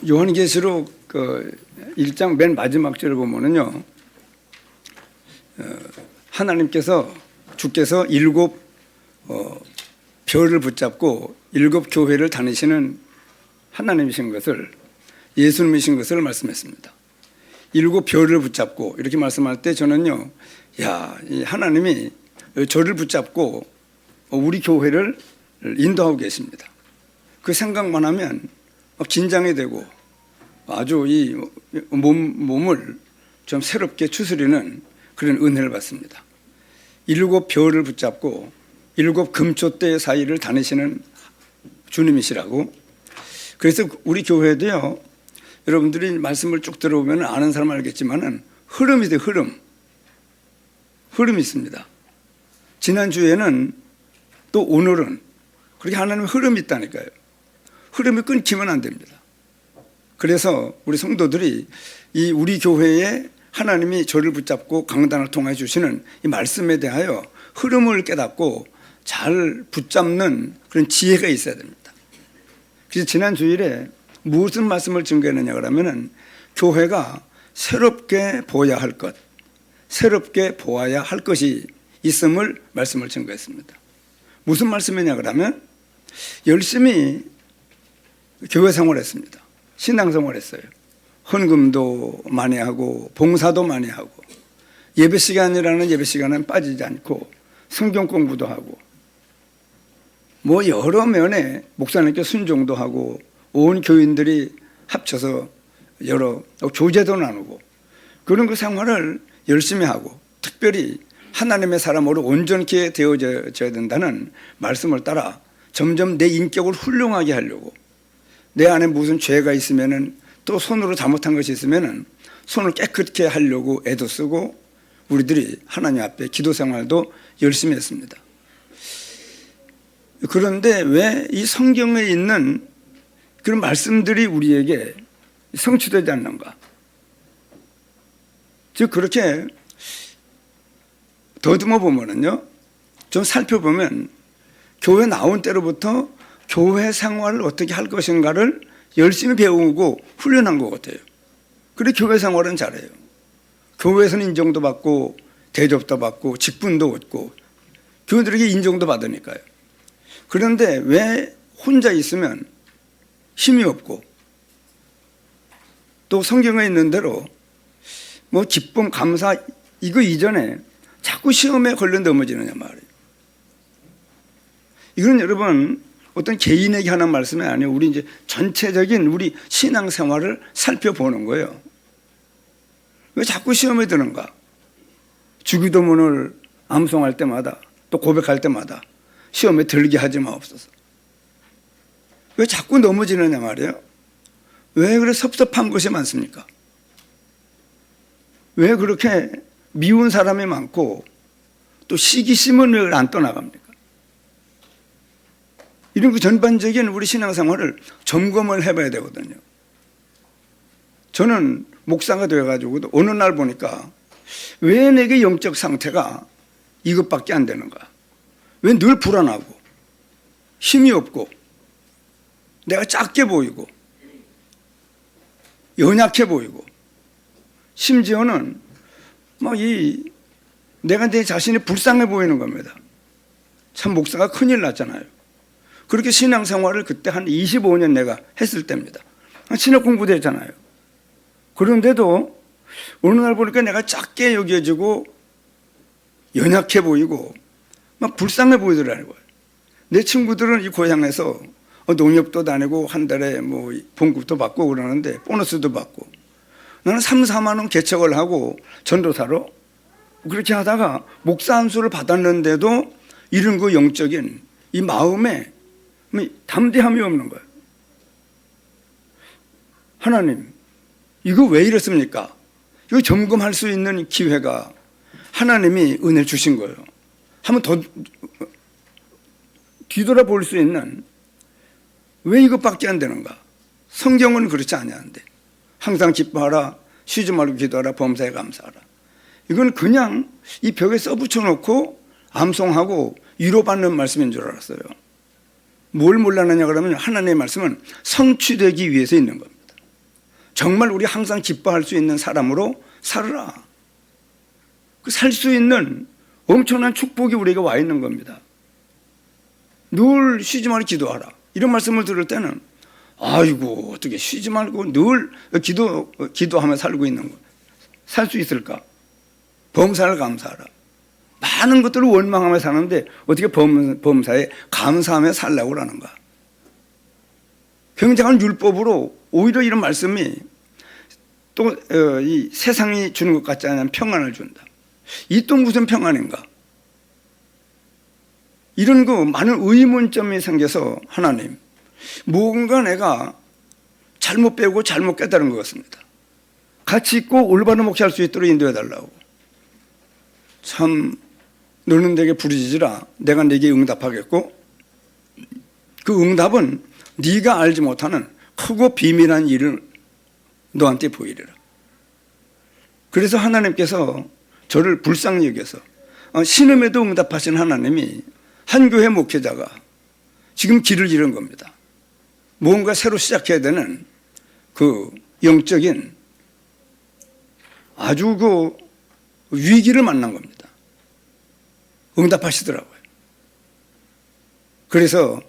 요한계시록 그 1장 맨 마지막 절을 보면은요, 하나님께서 주께서 7 별을 붙잡고 7 교회를 다니시는 하나님이신 것을, 예수님이신 것을 말씀했습니다. 7 별을 붙잡고 이렇게 말씀할 때 저는요, 이 하나님이 저를 붙잡고 우리 교회를 인도하고 계십니다. 그 생각만 하면 긴장이 되고 아주 이 몸을 좀 새롭게 추스리는 그런 은혜를 받습니다. 7 별을 붙잡고 7 금초대 사이를 다니시는 주님이시라고. 그래서 우리 교회도요, 여러분들이 말씀을 쭉 들어보면 아는 사람은 알겠지만은 흐름이 돼요. 흐름이 있습니다. 지난주에는 또 오늘은 그렇게 하나님의 흐름이 있다니까요. 흐름이 끊기면 안 됩니다. 그래서 우리 성도들이 이 우리 교회에 하나님이 저를 붙잡고 강단을 통해 주시는 이 말씀에 대하여 흐름을 깨닫고 잘 붙잡는 그런 지혜가 있어야 됩니다. 그래서 지난 주일에 무슨 말씀을 증거했느냐 그러면은 교회가 새롭게 보아야 할 것, 새롭게 보아야 할 것이 있음을 말씀을 증거했습니다. 무슨 말씀이냐 그러면 열심히 교회 생활했습니다. 신앙 생활했어요. 헌금도 많이 하고 봉사도 많이 하고 예배 시간이라는 예배 시간은 빠지지 않고 성경 공부도 하고 뭐 여러 면에 목사님께 순종도 하고 온 교인들이 합쳐서 여러 교제도 나누고 그런 그 생활을 열심히 하고 특별히 하나님의 사람으로 온전케 되어져야 된다는 말씀을 따라 점점 내 인격을 훌륭하게 하려고, 내 안에 무슨 죄가 있으면은 또 손으로 잘못한 것이 있으면은 손을 깨끗게 하려고 애도 쓰고 우리들이 하나님 앞에 기도 생활도 열심히 했습니다. 그런데 왜 이 성경에 있는 그런 말씀들이 우리에게 성취되지 않는가? 즉 그렇게 더듬어 보면은요, 좀 살펴보면 교회 나온 때로부터 교회 생활을 어떻게 할 것인가를 열심히 배우고 훈련한 것 같아요. 그래 교회 생활은 잘해요. 교회에서는 인정도 받고 대접도 받고 직분도 얻고 교회들에게 인정도 받으니까요. 그런데 왜 혼자 있으면 힘이 없고 또 성경에 있는 대로 뭐 기쁨, 감사 이거 이전에 자꾸 시험에 걸려 넘어지느냐 말이에요. 이건 여러분 어떤 개인에게 하는 말씀이 아니에요. 우리 이제 전체적인 우리 신앙생활을 살펴보는 거예요. 왜 자꾸 시험에 드는가? 주기도문을 암송할 때마다 또 고백할 때마다 시험에 들게 하지 마옵소서. 왜 자꾸 넘어지느냐 말이에요. 왜 그렇게 섭섭한 것이 많습니까? 왜 그렇게 미운 사람이 많고 또 시기심은 왜 안 떠나갑니까? 이런 그 전반적인 우리 신앙생활을 점검을 해봐야 되거든요. 저는 목사가 되어가지고도 어느 날 보니까 왜 내게 영적 상태가 이것밖에 안 되는가? 왜 늘 불안하고 힘이 없고 내가 작게 보이고 연약해 보이고 심지어는 내가 내 자신이 불쌍해 보이는 겁니다. 참 목사가 큰일 났잖아요. 그렇게 신앙생활을 그때 한 25년 내가 했을 때입니다. 신학 공부도 했잖아요. 그런데도 어느 날 보니까 내가 작게 여겨지고 연약해 보이고 막 불쌍해 보이더라는 거예요. 내 친구들은 이 고향에서 농협도 다니고 한 달에 뭐 봉급도 받고 그러는데 보너스도 받고 나는 3, 4만 원 개척을 하고 전도사로 그렇게 하다가 목사 안수를 받았는데도 이런 그 영적인 이 마음에 담대함이 없는 거예요. 하나님, 이거 왜 이렇습니까? 이거 점검할 수 있는 기회가 하나님이 은혜를 주신 거예요. 한번 더 뒤돌아볼 수 있는, 왜 이것밖에 안 되는가? 성경은 그렇지 않냐는데 항상 기뻐하라, 쉬지 말고 기도하라, 범사에 감사하라. 이건 그냥 이 벽에 써붙여 놓고 암송하고 위로받는 말씀인 줄 알았어요. 뭘 몰랐느냐 그러면 하나님의 말씀은 성취되기 위해서 있는 겁니다. 정말 우리 항상 기뻐할 수 있는 사람으로 살아라. 그 살 수 있는 엄청난 축복이 우리에게 와 있는 겁니다. 늘 쉬지 말고 기도하라. 이런 말씀을 들을 때는 아이고 어떻게 쉬지 말고 늘 기도하며 살고 있는 거. 살 수 있을까? 범사를 감사하라. 많은 것들을 원망하며 사는데 어떻게 범사에 감사하며 살라고 그러는가? 굉장한 율법으로 오히려 이런 말씀이 또 이 세상이 주는 것 같지 않은 평안을 준다. 이 또 무슨 평안인가? 이런 거 많은 의문점이 생겨서 하나님 뭔가 내가 잘못 배우고 잘못 깨달은 것 같습니다. 같이 있고 올바른 목회할 수 있도록 인도해 달라고. 참 너는 내게 부르짖으라 내가 네게 응답하겠고 그 응답은 네가 알지 못하는 크고 비밀한 일을 너한테 보이리라. 그래서 하나님께서 저를 불쌍히 여겨서 신음에도 응답하신 하나님이 한 교회 목회자가 지금 길을 잃은 겁니다. 뭔가 새로 시작해야 되는 그 영적인 아주 그 위기를 만난 겁니다. 응답하시더라고요. 그래서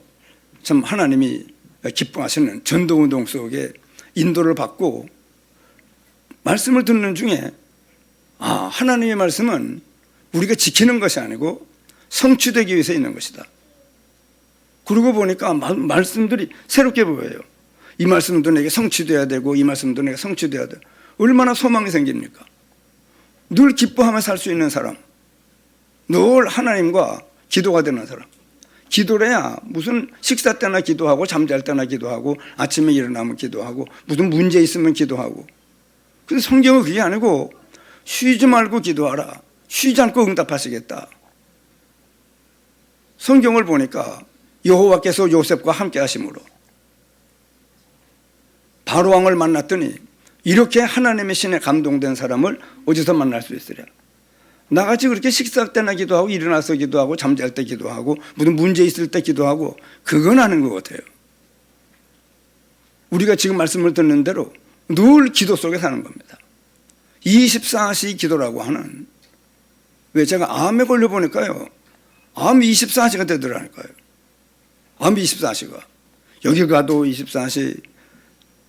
참 하나님이 기뻐하시는 전도운동 속에 인도를 받고 말씀을 듣는 중에 하나님의 말씀은 우리가 지키는 것이 아니고 성취되기 위해서 있는 것이다. 그러고 보니까 말씀들이 새롭게 보여요. 이 말씀도 내게 성취돼야 되고 이 말씀도 내게 성취돼야 돼. 얼마나 소망이 생깁니까? 늘 기뻐하며 살 수 있는 사람, 늘 하나님과 기도가 되는 사람. 기도를 해야 무슨 식사 때나 기도하고 잠잘 때나 기도하고 아침에 일어나면 기도하고 무슨 문제 있으면 기도하고. 근데 성경은 그게 아니고 쉬지 말고 기도하라. 쉬지 않고 응답하시겠다. 성경을 보니까 여호와께서 요셉과 함께 하심으로 바로왕을 만났더니 이렇게 하나님의 신에 감동된 사람을 어디서 만날 수 있으랴. 나같이 그렇게 식사 때나 기도하고 일어나서 기도하고 잠잘 때 기도하고 무슨 문제 있을 때 기도하고 그건 아닌 것 같아요. 우리가 지금 말씀을 듣는 대로 늘 기도 속에 사는 겁니다. 24시 기도라고 하는, 왜 제가 암에 걸려보니까요 암 24시가 되더라니까요. 암 24시가 여기 가도 24시,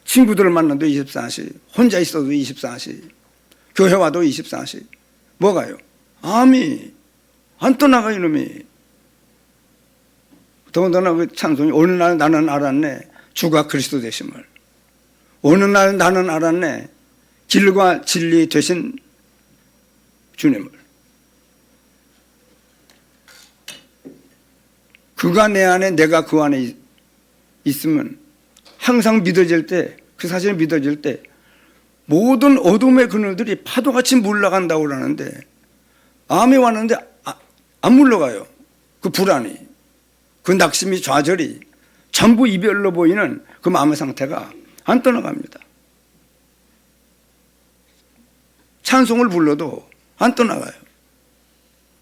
친구들을 만나도 24시, 혼자 있어도 24시, 교회 와도 24시. 뭐가요? 암이 안 떠나가 이놈이. 더군다나 그 찬송이 어느 날 나는 알았네 주가 그리스도 되심을. 어느 날 나는 알았네 길과 진리 되신 주님을. 그가 내 안에 내가 그 안에 있으면 항상 믿어질 때, 그 사실이 믿어질 때 모든 어둠의 그늘들이 파도같이 물러간다고 그러는데 암이 왔는데 안 물러가요. 그 불안이, 그 낙심이, 좌절이 전부 이별로 보이는 그 마음의 상태가 안 떠나갑니다. 찬송을 불러도 안 떠나가요.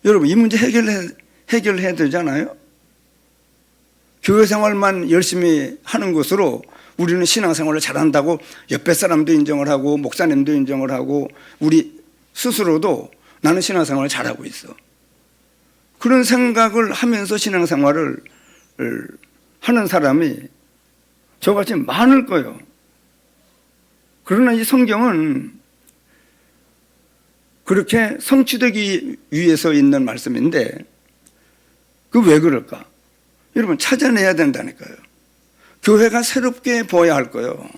여러분 이 문제 해결해야 되잖아요. 교회 생활만 열심히 하는 것으로 우리는 신앙생활을 잘한다고 옆에 사람도 인정을 하고 목사님도 인정을 하고 우리 스스로도 나는 신앙생활을 잘하고 있어. 그런 생각을 하면서 신앙생활을 하는 사람이 저같이 많을 거예요. 그러나 이 성경은 그렇게 성취되기 위해서 있는 말씀인데 그 왜 그럴까? 여러분 찾아내야 된다니까요. 교회가 새롭게 보여야 할 거예요.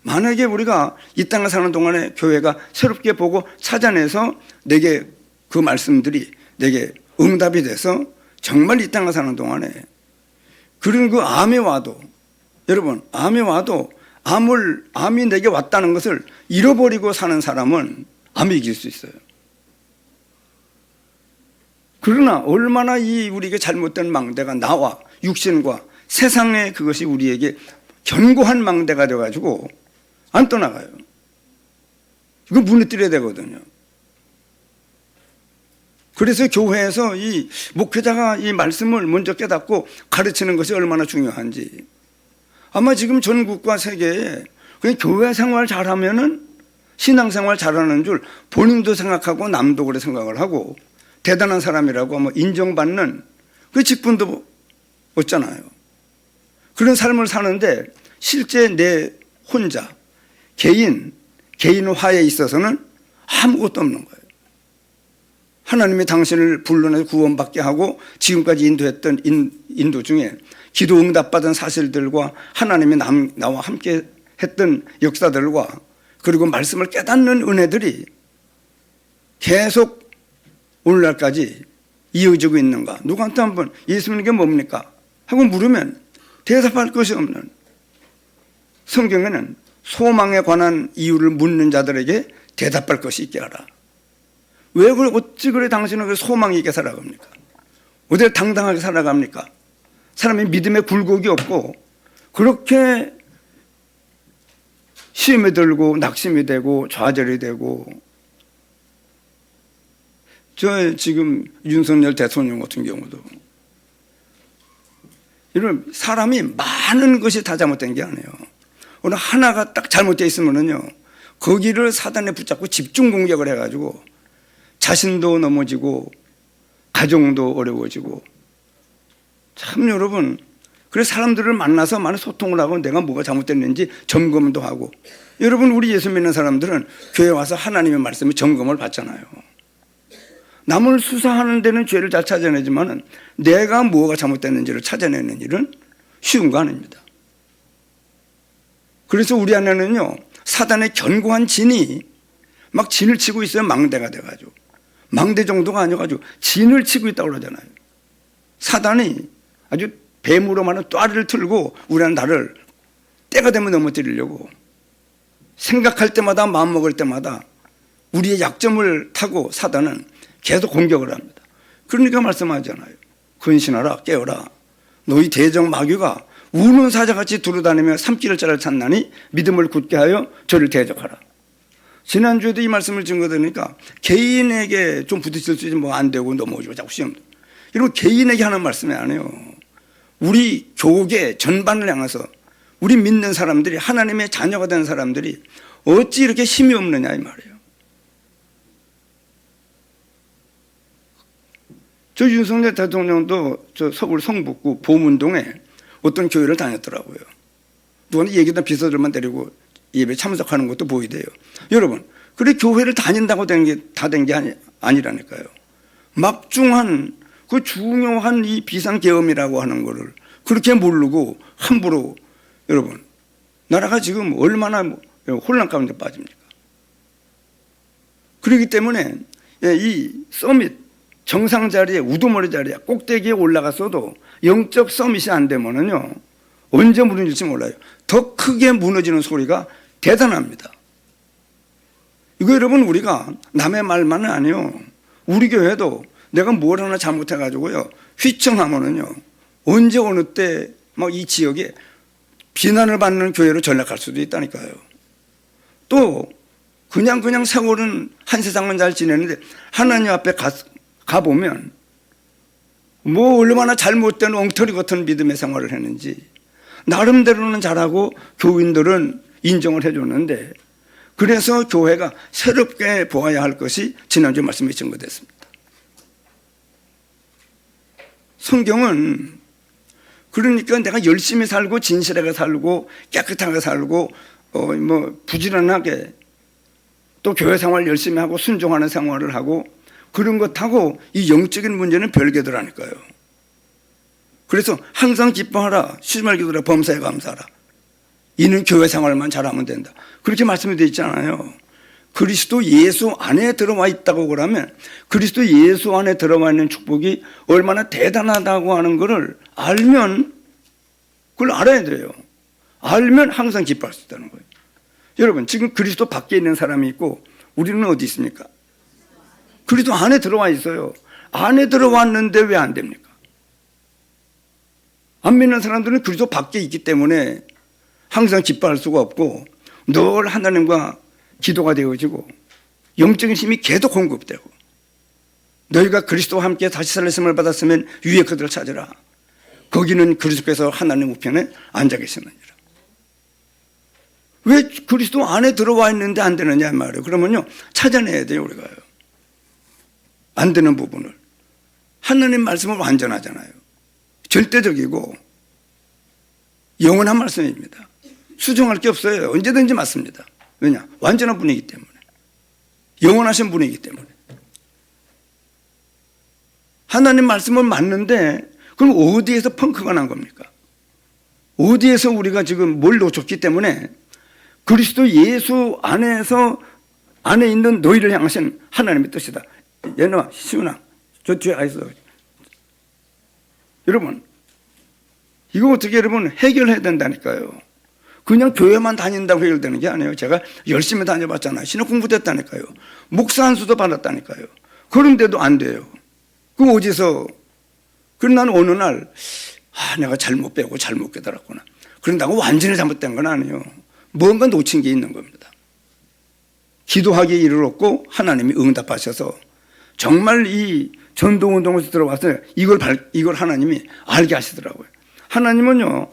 만약에 우리가 이 땅을 사는 동안에 교회가 새롭게 보고 찾아내서 내게 그 말씀들이 내게 응답이 돼서 정말 이 땅을 사는 동안에 그런 그 암이 와도, 여러분 암이 와도 암이 내게 왔다는 것을 잃어버리고 사는 사람은 암이 이길 수 있어요. 그러나 얼마나 우리에게 잘못된 망대가 나와 육신과 세상의 그것이 우리에게 견고한 망대가 되어가지고 안 떠나가요. 이거 무너뜨려야 되거든요. 그래서 교회에서 이 목회자가 이 말씀을 먼저 깨닫고 가르치는 것이 얼마나 중요한지. 아마 지금 전국과 세계에 그냥 교회 생활 잘하면은 신앙생활 잘하는 줄 본인도 생각하고 남도 그래 생각을 하고 대단한 사람이라고 아마 인정받는 그 직분도 없잖아요. 그런 삶을 사는데 실제 내 혼자 개인화에 있어서는 아무것도 없는 거예요. 하나님이 당신을 불러내서 구원받게 하고 지금까지 인도했던 인도 중에 기도 응답받은 사실들과 하나님이 나와 함께 했던 역사들과 그리고 말씀을 깨닫는 은혜들이 계속 오늘날까지 이어지고 있는가? 누구한테 한번 예수 믿는 게 뭡니까? 하고 물으면 대답할 것이 없는, 성경에는 소망에 관한 이유를 묻는 자들에게 대답할 것이 있게 하라. 왜 그래? 어찌 그래 당신은 그 소망이 있게 살아갑니까? 어떻게 당당하게 살아갑니까? 사람이 믿음에 굴곡이 없고 그렇게 시험에 들고 낙심이 되고 좌절이 되고. 저 지금 윤석열 대통령 같은 경우도 이런 사람이 많은 것이 다 잘못된 게 아니에요. 어느 하나가 딱 잘못되어 있으면은요, 거기를 사단에 붙잡고 집중 공격을 해가지고 자신도 넘어지고 가정도 어려워지고. 참 여러분, 그래서 사람들을 만나서 많은 소통을 하고 내가 뭐가 잘못됐는지 점검도 하고. 여러분, 우리 예수 믿는 사람들은 교회 와서 하나님의 말씀에 점검을 받잖아요. 남을 수사하는 데는 죄를 잘 찾아내지만 내가 뭐가 잘못됐는지를 찾아내는 일은 쉬운 거 아닙니다. 그래서 우리 안에는요, 사단의 견고한 진이 막 진을 치고 있어요. 망대가 돼가지고. 망대 정도가 아니어가지고 진을 치고 있다고 그러잖아요. 사단이 아주 뱀으로 많은 뙬리를 틀고 우리는 나를 때가 되면 넘어뜨리려고 생각할 때마다 마음먹을 때마다 우리의 약점을 타고 사단은 계속 공격을 합니다. 그러니까 말씀하잖아요. 근신하라, 깨어라. 너희 대적 마귀가 우는 사자같이 두루다니며 삼키를 자를 찾나니 믿음을 굳게 하여 저를 대적하라. 지난주에도 이 말씀을 증거드리니까 개인에게 좀 부딪힐 수 있지 뭐 안 되고 넘어오고 자꾸 시험. 이런 개인에게 하는 말씀이 아니에요. 우리 교계 전반을 향해서 우리 믿는 사람들이, 하나님의 자녀가 된 사람들이 어찌 이렇게 힘이 없느냐 이 말이에요. 저 윤석열 대통령도 저 서울 성북구 보문동에 어떤 교회를 다녔더라고요. 누구나 얘기던 비서들만 데리고 예배 참석하는 것도 보이대요. 여러분, 그래 교회를 다닌다고 된 게 다 된 게 아니라니까요. 막중한 그 중요한 이 비상계엄이라고 하는 거를 그렇게 모르고 함부로, 여러분, 나라가 지금 얼마나 혼란 가운데 빠집니까? 그렇기 때문에 이 서밋 정상 자리에, 우두머리 자리에 꼭대기에 올라갔어도 영적 서밋이 안 되면은요, 언제 무너질지 몰라요. 더 크게 무너지는 소리가 대단합니다. 이거 여러분, 우리가 남의 말만은 아니에요. 우리 교회도 내가 뭘 하나 잘못해가지고요, 휘청하면은요, 언제 어느 때 막 이 지역에 비난을 받는 교회로 전락할 수도 있다니까요. 또 그냥 세월은 한 세상은 잘 지내는데 하나님 앞에 가보면 뭐 얼마나 잘못된 엉터리 같은 믿음의 생활을 했는지 나름대로는 잘하고 교인들은 인정을 해줬는데, 그래서 교회가 새롭게 보아야 할 것이 지난주 말씀에 증거됐습니다. 성경은 그러니까 내가 열심히 살고 진실하게 살고 깨끗하게 살고 뭐 부지런하게 또 교회 생활 열심히 하고 순종하는 생활을 하고 그런 것하고 이 영적인 문제는 별개더라니까요. 그래서 항상 기뻐하라, 쉬지 말고 기도하라, 범사에 감사하라. 이는 교회 생활만 잘하면 된다. 그렇게 말씀이 되어 있잖아요. 그리스도 예수 안에 들어와 있다고 그러면 그리스도 예수 안에 들어와 있는 축복이 얼마나 대단하다고 하는 것을 알면, 그걸 알아야 돼요. 알면 항상 기뻐할 수 있다는 거예요. 여러분, 지금 그리스도 밖에 있는 사람이 있고 우리는 어디 있습니까? 그리스도 안에 들어와 있어요. 안에 들어왔는데 왜 안 됩니까? 안 믿는 사람들은 그리스도 밖에 있기 때문에 항상 기뻐할 수가 없고 늘 하나님과 기도가 되어지고 영적인 힘이 계속 공급되고. 너희가 그리스도와 함께 다시 살리심을 받았으면 위에 그들을 찾으라. 거기는 그리스도께서 하나님 우편에 앉아 계시느니라. 왜 그리스도 안에 들어와 있는데 안 되느냐 말이에요. 그러면요, 찾아내야 돼요, 우리가요. 안 되는 부분을. 하나님 말씀은 완전하잖아요. 절대적이고 영원한 말씀입니다. 수정할 게 없어요. 언제든지 맞습니다. 왜냐? 완전한 분이기 때문에. 영원하신 분이기 때문에. 하나님 말씀은 맞는데 그럼 어디에서 펑크가 난 겁니까? 어디에서 우리가 지금 뭘 놓쳤기 때문에 그리스도 예수 안에 있는 너희를 향하신 하나님의 뜻이다. 얘는 시훈아, 저 뒤에 가 있어. 여러분, 이거 어떻게 여러분 해결해야 된다니까요. 그냥 교회만 다닌다고 해결되는 게 아니에요. 제가 열심히 다녀봤잖아요. 신학 공부됐다니까요. 목사 한 수도 받았다니까요. 그런데도 안 돼요. 그럼 어디서? 그럼 나는 어느 날 내가 잘못 배우고 잘못 깨달았구나. 그런다고 완전히 잘못된 건 아니에요. 뭔가 놓친 게 있는 겁니다. 기도하기에 이르렀고 하나님이 응답하셔서 정말 이 전도운동에서 들어와서 이걸 하나님이 알게 하시더라고요. 하나님은요,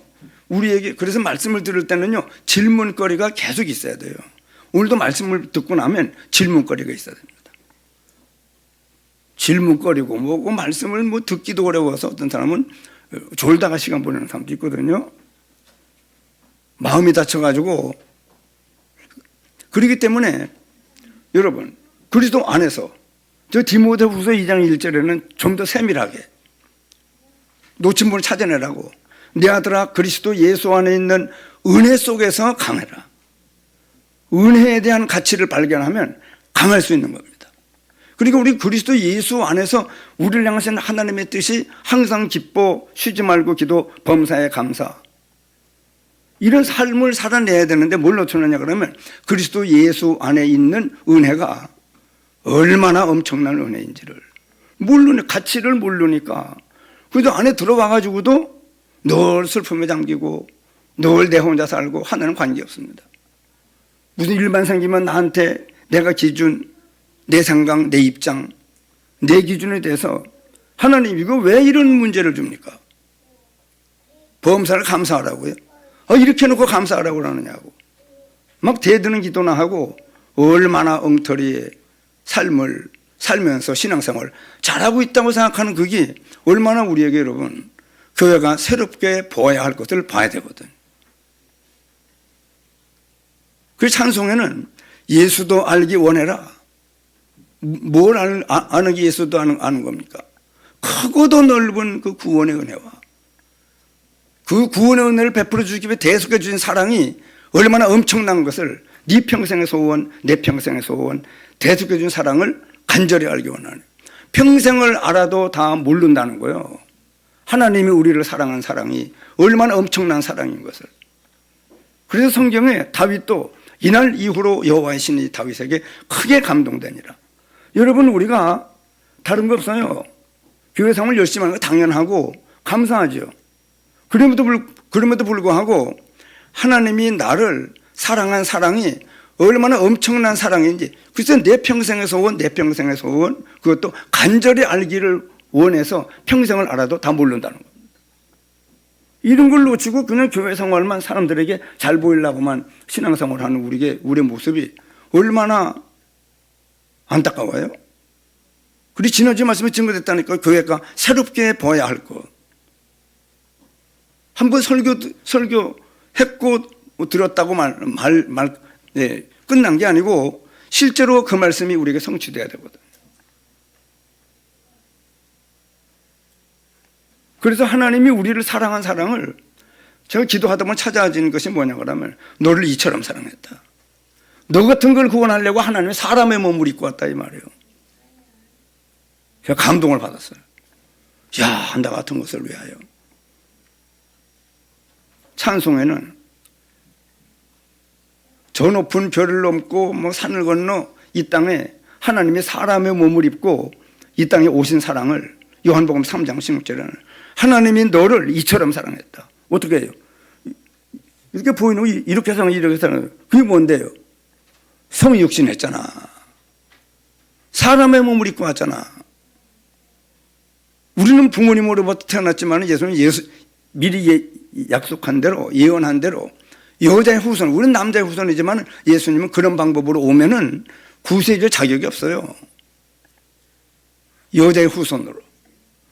우리에게 그래서 말씀을 들을 때는요, 질문거리가 계속 있어야 돼요. 오늘도 말씀을 듣고 나면 질문거리가 있어야 됩니다. 질문거리고 뭐고 말씀을 듣기도 어려워서 어떤 사람은 졸다가 시간 보내는 사람도 있거든요. 마음이 다쳐가지고. 그렇기 때문에 여러분, 그리스도 안에서 저 디모데후서 2장 1절에는 좀 더 세밀하게 놓친 분을 찾아내라고, 내 아들아 그리스도 예수 안에 있는 은혜 속에서 강해라. 은혜에 대한 가치를 발견하면 강할 수 있는 겁니다. 그러니까 우리 그리스도 예수 안에서 우리를 향하신 하나님의 뜻이 항상 기뻐 쉬지 말고 기도 범사에 감사, 이런 삶을 살아내야 되는데 뭘 놓쳤느냐 그러면 그리스도 예수 안에 있는 은혜가 얼마나 엄청난 은혜인지를 모르니까, 가치를 모르니까. 그래도 안에 들어와 가지고도 늘 슬픔에 잠기고 늘 내 혼자 살고 하나는 관계없습니다. 무슨 일만 생기면 나한테 내가 기준, 내 생각, 내 입장, 내 기준에 대해서 하나님 이거 왜 이런 문제를 줍니까? 범사를 감사하라고요? 이렇게 해놓고 감사하라고 그러느냐고. 막 대드는 기도나 하고 얼마나 엉터리의 삶을 살면서 신앙생활 잘하고 있다고 생각하는 그게 얼마나 우리에게 여러분 교회가 새롭게 보아야 할 것을 봐야 되거든. 그 찬송에는 예수도 알기 원해라. 뭘 아는 게 예수도 아는 겁니까? 크고도 넓은 그 구원의 은혜와 그 구원의 은혜를 베풀어 주기 위해 대속해 주신 사랑이 얼마나 엄청난 것을 네 평생의 소원, 내 평생의 소원, 대속해 준 사랑을 간절히 알기 원하네. 평생을 알아도 다 모른다는 거예요. 하나님이 우리를 사랑한 사랑이 얼마나 엄청난 사랑인 것을. 그래서 성경에 다윗도 이날 이후로 여호와의 신이 다윗에게 크게 감동되니라. 여러분, 우리가 다른 거 없어요. 교회 생활 열심히 하는 거 당연하고 감사하죠. 그럼에도 불구하고 하나님이 나를 사랑한 사랑이 얼마나 엄청난 사랑인지, 그래서 내 평생의 소원, 내 평생의 소원, 그것도 간절히 알기를 원해서 평생을 알아도 다 모른다는 겁니다. 이런 걸 놓치고 그냥 교회 생활만 사람들에게 잘 보이려고만 신앙생활을 하는 우리의 모습이 얼마나 안타까워요. 그리고 지난주 말씀에 증거됐다니까. 교회가 새롭게 보아야 할 것. 한번 설교했고 들었다고 끝난 게 아니고 실제로 그 말씀이 우리에게 성취돼야 되거든. 그래서 하나님이 우리를 사랑한 사랑을 제가 기도하다 보면 찾아지는 것이 뭐냐 그러면 너를 이처럼 사랑했다. 너 같은 걸 구원하려고 하나님이 사람의 몸을 입고 왔다 이 말이에요. 제가 감동을 받았어요. 야, 나 같은 것을 위하여. 찬송에는 저 높은 별을 넘고 산을 건너 이 땅에 하나님이 사람의 몸을 입고 이 땅에 오신 사랑을 요한복음 3장 16절에는 하나님이 너를 이처럼 사랑했다. 어떻게 해요? 이렇게 보이는 거 이렇게 사랑해, 이렇게 사랑해. 그게 뭔데요? 성육신했잖아. 사람의 몸을 입고 왔잖아. 우리는 부모님으로부터 태어났지만 예수는 미리 약속한 대로, 예언한 대로 여자의 후손, 우리는 남자의 후손이지만 예수님은 그런 방법으로 오면은 구세주의 자격이 없어요. 여자의 후손으로.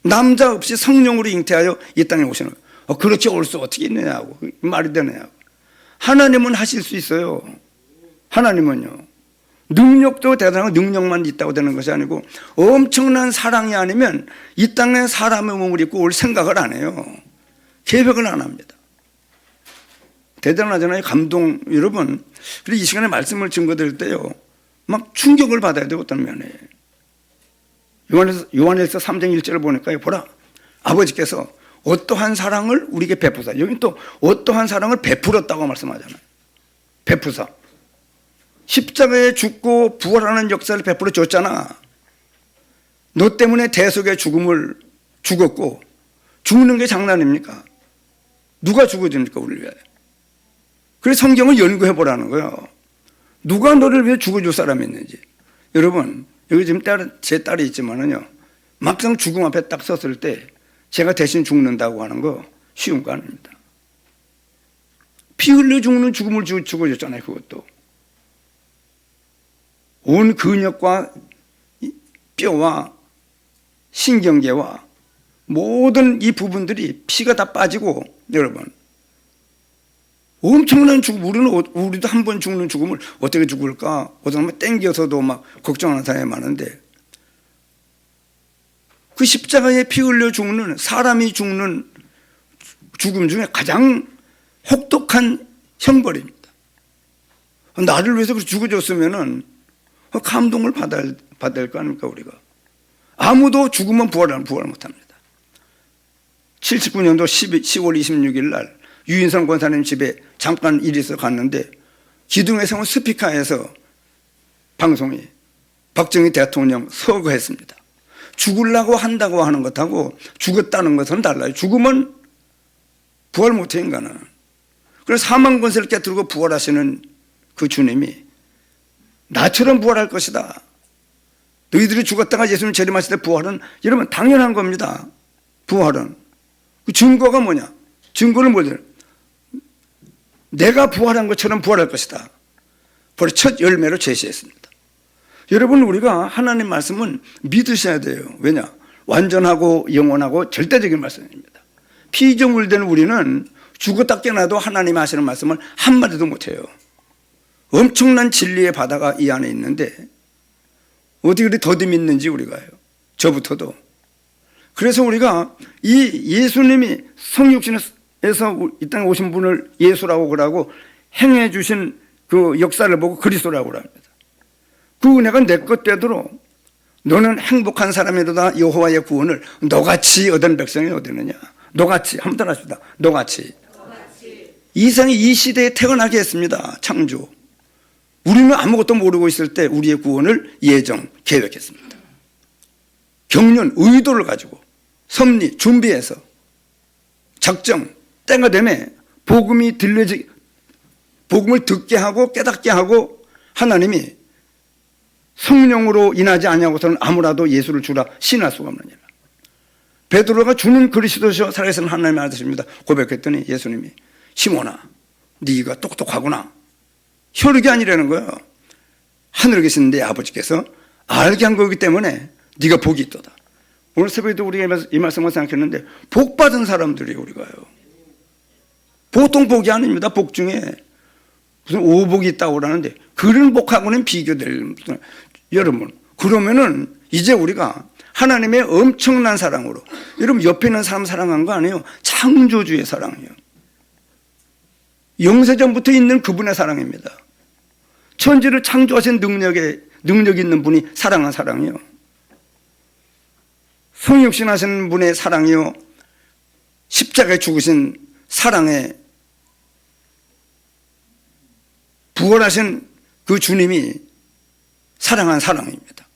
남자 없이 성령으로 잉태하여 이 땅에 오시는 거예요. 그렇게 올 수 어떻게 있느냐고. 말이 되느냐고. 하나님은 하실 수 있어요. 하나님은요. 능력도 대단하고 능력만 있다고 되는 것이 아니고 엄청난 사랑이 아니면 이 땅에 사람의 몸을 입고 올 생각을 안 해요. 계획을 안 합니다. 대단하잖아요. 감동. 여러분, 그리고 이 시간에 말씀을 증거드릴 때요, 막 충격을 받아야 돼요. 어떤 면에. 요한일서 3장 1절을 보니까 보라, 아버지께서 어떠한 사랑을 우리에게 베푸사. 여기 또 어떠한 사랑을 베풀었다고 말씀하잖아요. 베푸사. 십자가에 죽고 부활하는 역사를 베풀어 줬잖아. 너 때문에 대속의 죽음을 죽었고, 죽는 게 장난입니까? 누가 죽어줍니까, 우리를 위하여? 그래서 성경을 연구해 보라는 거예요. 누가 너를 위해 죽어줄 사람이 있는지. 여러분, 여기 지금 제 딸이 있지만은요, 막상 죽음 앞에 딱 섰을 때 제가 대신 죽는다고 하는 거 쉬운 거 아닙니다. 피 흘려 죽는 죽음을 죽어줬잖아요, 그것도. 온 근육과 뼈와 신경계와 모든 이 부분들이 피가 다 빠지고, 여러분, 엄청난 죽음, 우리도 한 번 죽는 죽음을 어떻게 죽을까? 어떤 면 땡겨서도 막 걱정하는 사람이 많은데, 그 십자가에 피 흘려 죽는, 사람이 죽는 죽음 중에 가장 혹독한 형벌입니다. 나를 위해서 죽어줬으면은 감동을 받아야 될 거 아닙니까, 우리가? 아무도 죽으면 부활 못합니다. 79년도 10월 26일 날 유인성 권사님 집에 잠깐 일이 있어 갔는데, 기둥에 세운 스피커에서 방송이 박정희 대통령 서거했습니다. 죽으려고 한다고 하는 것하고 죽었다는 것은 달라요. 죽으면 부활 못해, 인간은. 그래서 사망 권세를 깨뜨리고 부활하시는 그 주님이 나처럼 부활할 것이다. 너희들이 죽었다가 예수님 재림하실 때 부활은, 여러분, 당연한 겁니다. 부활은. 그 증거가 뭐냐? 증거를 뭐냐? 내가 부활한 것처럼 부활할 것이다. 바로 첫 열매로 제시했습니다. 여러분, 우리가 하나님 말씀은 믿으셔야 돼요. 왜냐? 완전하고 영원하고 절대적인 말씀입니다. 피조물된 우리는 죽었다 깨어나도 하나님이 하시는 말씀을 한마디도 못해요. 엄청난 진리의 바다가 이 안에 있는데 어떻게 그리 더디 믿는지 우리가요. 저부터도. 그래서 우리가 이 예수님이 성육신에서 이 땅에 오신 분을 예수라고 그러고 행해 주신 그 역사를 보고 그리스도라고 합니다. 그 은혜가 내 것 되도록 너는 행복한 사람이로다 여호와의 구원을 너같이 얻은 백성이 어디느냐. 너같이 한번 따라합시다. 너같이. 이상이 이 시대에 태어나게 했습니다. 창조. 우리는 아무것도 모르고 있을 때 우리의 구원을 예정 계획했습니다. 경륜, 의도를 가지고 섭리, 준비해서 작정, 때가 되면 복음을 듣게 하고 깨닫게 하고 하나님이 성령으로 인하지 아니하고서는 아무라도 예수를 주라 신할 수가 없느니라. 베드로가 주는 그리스도시요 살아계신 하나님의 아들입니다 고백했더니 예수님이 시몬아 네가 똑똑하구나. 혈육이 아니라는 거예요. 하늘에 계신 내 아버지께서 알게 한 거기 때문에 네가 복이 있도다. 오늘 새벽에도 우리가 이 말씀을 생각했는데 복 받은 사람들이 우리가요. 보통 복이 아닙니다. 복 중에 무슨 오복이 있다고 그러는데 그런 복하고는 비교될. 여러분, 그러면은 이제 우리가 하나님의 엄청난 사랑으로, 여러분 옆에 있는 사람 사랑한 거 아니에요. 창조주의 사랑이에요. 영세전부터 있는 그분의 사랑입니다. 천지를 창조하신 능력 있는 분이 사랑한 사랑이요. 성육신 하신 분의 사랑이요. 십자가에 죽으신 사랑의 부활하신 그 주님이 사랑한 사랑입니다.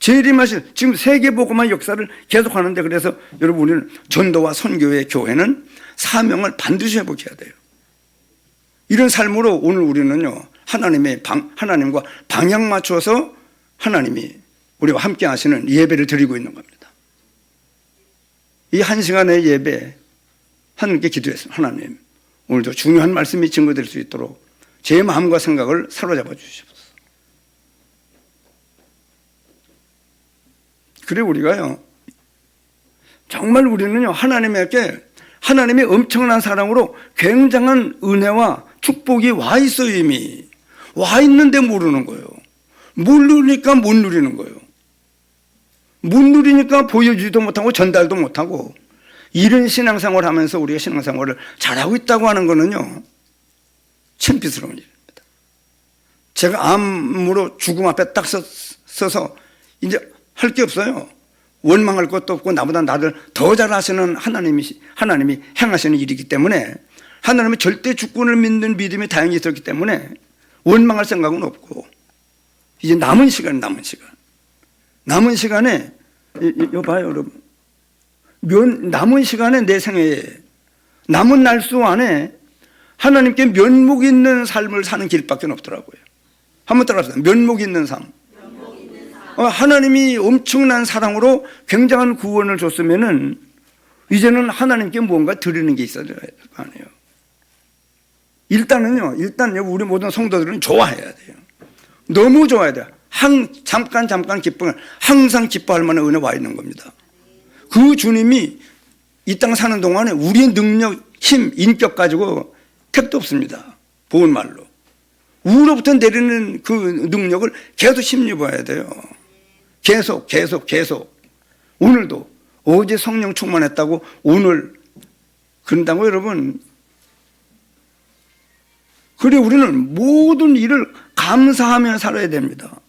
재림하신 지금 세계복음화 역사를 계속하는데, 그래서 여러분 우리는 전도와 선교의 교회는 사명을 반드시 회복해야 돼요. 이런 삶으로 오늘 우리는요 하나님과 방향 맞춰서 하나님이 우리와 함께 하시는 예배를 드리고 있는 겁니다. 이 1시간의 예배 하나님께 기도했습니다. 하나님, 오늘도 중요한 말씀이 증거될 수 있도록 제 마음과 생각을 사로잡아 주시옵소서. 그래 우리가요, 정말 우리는요, 하나님의 엄청난 사랑으로 굉장한 은혜와 축복이 와 있어요. 이미 와 있는데 모르는 거예요. 모르니까 못 누리는 거예요. 못 누리니까 보여주지도 못하고 전달도 못하고, 이런 신앙생활을 하면서 우리가 신앙생활을 잘하고 있다고 하는 거는요, 창피스러운 일입니다. 제가 암으로 죽음 앞에 딱 서서 이제 할 게 없어요. 원망할 것도 없고 나보다 나를 더 잘하시는 하나님이 행하시는 일이기 때문에, 하나님의 절대 주권을 믿는 믿음이 다행히 있었기 때문에 원망할 생각은 없고, 이제 남은 시간에 이거 봐요 여러분, 남은 시간에 내 생애에 남은 날수 안에 하나님께 면목 있는 삶을 사는 길밖에 없더라고요. 한번 따라합시다. 면목 있는 삶. 하나님이 엄청난 사랑으로 굉장한 구원을 줬으면은 이제는 하나님께 무언가 드리는 게 있어야 될 거 아니에요. 일단은요, 우리 모든 성도들은 좋아해야 돼요. 너무 좋아해야 돼요. 잠깐 기쁨을 항상 기뻐할 만한 은혜 와 있는 겁니다. 그 주님이 이 땅 사는 동안에 우리의 능력, 힘, 인격 가지고 택도 없습니다. 좋은 말로. 우로부터 내리는 그 능력을 계속 힘입어야 돼요. 계속. 오늘도 어제 성령 충만했다고 오늘 그런다고 여러분. 그래 우리는 모든 일을 감사하며 살아야 됩니다.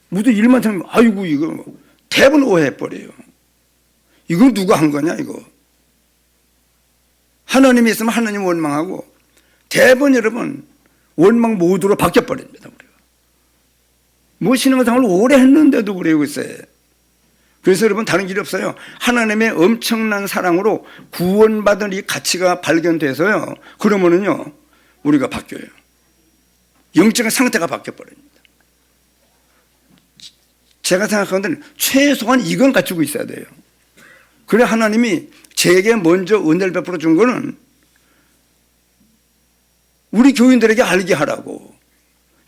무슨 일만 생기면 아이고 이거 대부분 오해해버려요. 이거 누가 한 거냐 이거. 하나님이 있으면 하나님 원망하고, 대부분 여러분 원망 모드로 바뀌어버립니다. 우리가 뭐 신앙생활을 오래 했는데도 그래요. 그래서 여러분 다른 길이 없어요. 하나님의 엄청난 사랑으로 구원받은 이 가치가 발견돼서요, 그러면은요 우리가 바뀌어요. 영적인 상태가 바뀌어버립니다. 제가 생각하는 최소한 이건 갖추고 있어야 돼요. 그래 하나님이 제게 먼저 은혜를 베풀어 준 거는 우리 교인들에게 알게 하라고.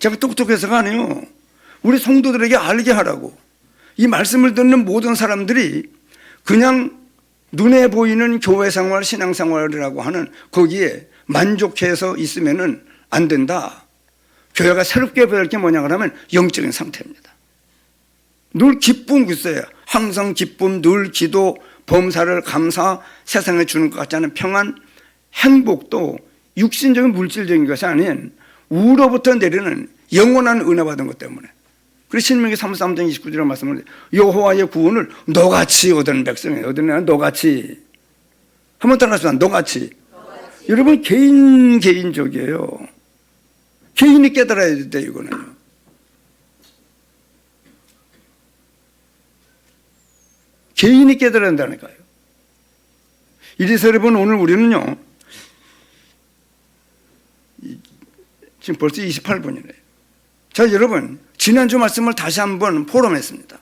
제가 똑똑해서가 아니에요. 우리 성도들에게 알게 하라고. 이 말씀을 듣는 모든 사람들이 그냥 눈에 보이는 교회 생활, 신앙 생활이라고 하는 거기에 만족해서 있으면은 안 된다. 교회가 새롭게 배울 게 뭐냐 그러면 영적인 상태입니다. 늘 기쁨 있어야, 항상 기쁨, 늘 기도, 범사를 감사, 세상에 주는 것 같지 않은 평안, 행복도 육신적인 물질적인 것이 아닌 우로부터 내리는 영원한 은혜 받은 것 때문에. 그래서 신명기 33장 29절에 말씀을 여호와의 구원을 너같이 얻은 백성이에요. 얻은 너같이. 한번 따라하시면 너같이. 여러분 개인적이에요. 개인이 깨달아야 돼 이거는요. 개인이 깨달아야 한다니까요. 이래서 여러분 오늘 우리는요, 지금 벌써 28분이네요. 자 여러분, 지난주 말씀을 다시 한번 포럼했습니다.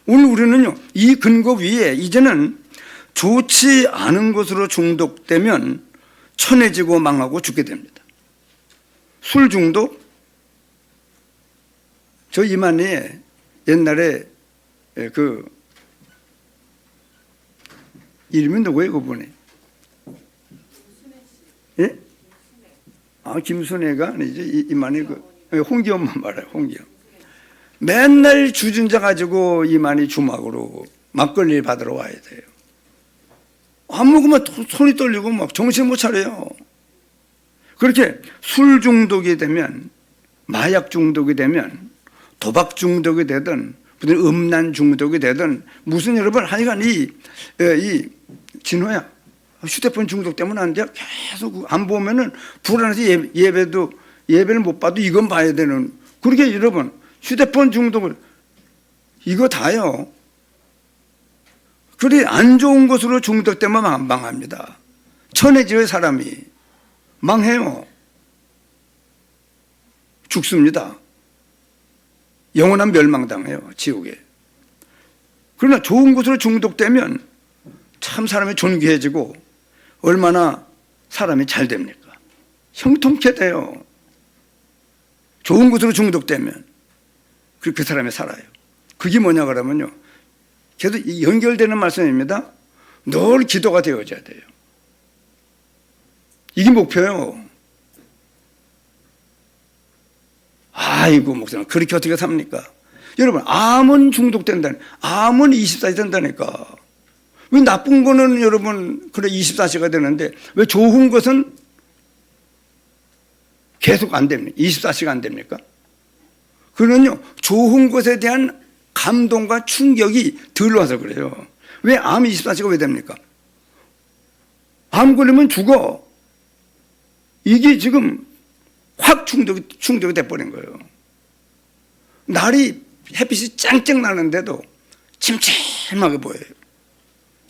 오늘 우리는요, 이 근거 위에 이제는 좋지 않은 것으로 중독되면 천해지고 망하고 죽게 됩니다. 술 중독? 저 이만희에 옛날에 그 이름이 누구예요 그분이? 예? 아 김순애가 아니지. 이만희 홍기엄만 말해요. 홍기엄. 맨날 주전자 가지고 이만희 주막으로 막걸리 받으러 와야 돼요. 안 먹으면 손이 떨리고 막 정신 못 차려요. 그렇게 술 중독이 되면, 마약 중독이 되면, 도박 중독이 되든 무슨 음란 중독이 되든 무슨 여러분 하여간 이 진호야 휴대폰 중독 때문에 안 돼. 계속 안 보면은 불안해서 예배를 못 봐도 이건 봐야 되는. 그렇게 여러분 휴대폰 중독을 이거 다요. 그래 안 좋은 것으로 중독되면 망합니다. 천해지의 사람이 망해요. 죽습니다. 영원한 멸망당해요. 지옥에. 그러나 좋은 것으로 중독되면 참 사람이 존귀해지고 얼마나 사람이 잘 됩니까? 형통케 돼요. 좋은 것으로 중독되면 그 사람이 살아요. 그게 뭐냐 그러면요, 계속 연결되는 말씀입니다. 늘 기도가 되어져야 돼요. 이게 목표예요. 아이고 목사님 그렇게 어떻게 삽니까? 여러분 암은 중독된다니, 암은 24시 된다니까. 왜 나쁜 거는 여러분 그래 24시가 되는데 왜 좋은 것은 계속 안 됩니까? 24시가 안 됩니까? 그는요 좋은 것에 대한 감동과 충격이 덜 와서 그래요. 왜 암 24시가 왜 됩니까? 암 걸리면 죽어. 이게 지금 확 충격이 돼버린 거예요. 날이 햇빛이 쨍쨍 나는데도 침침하게 보여요.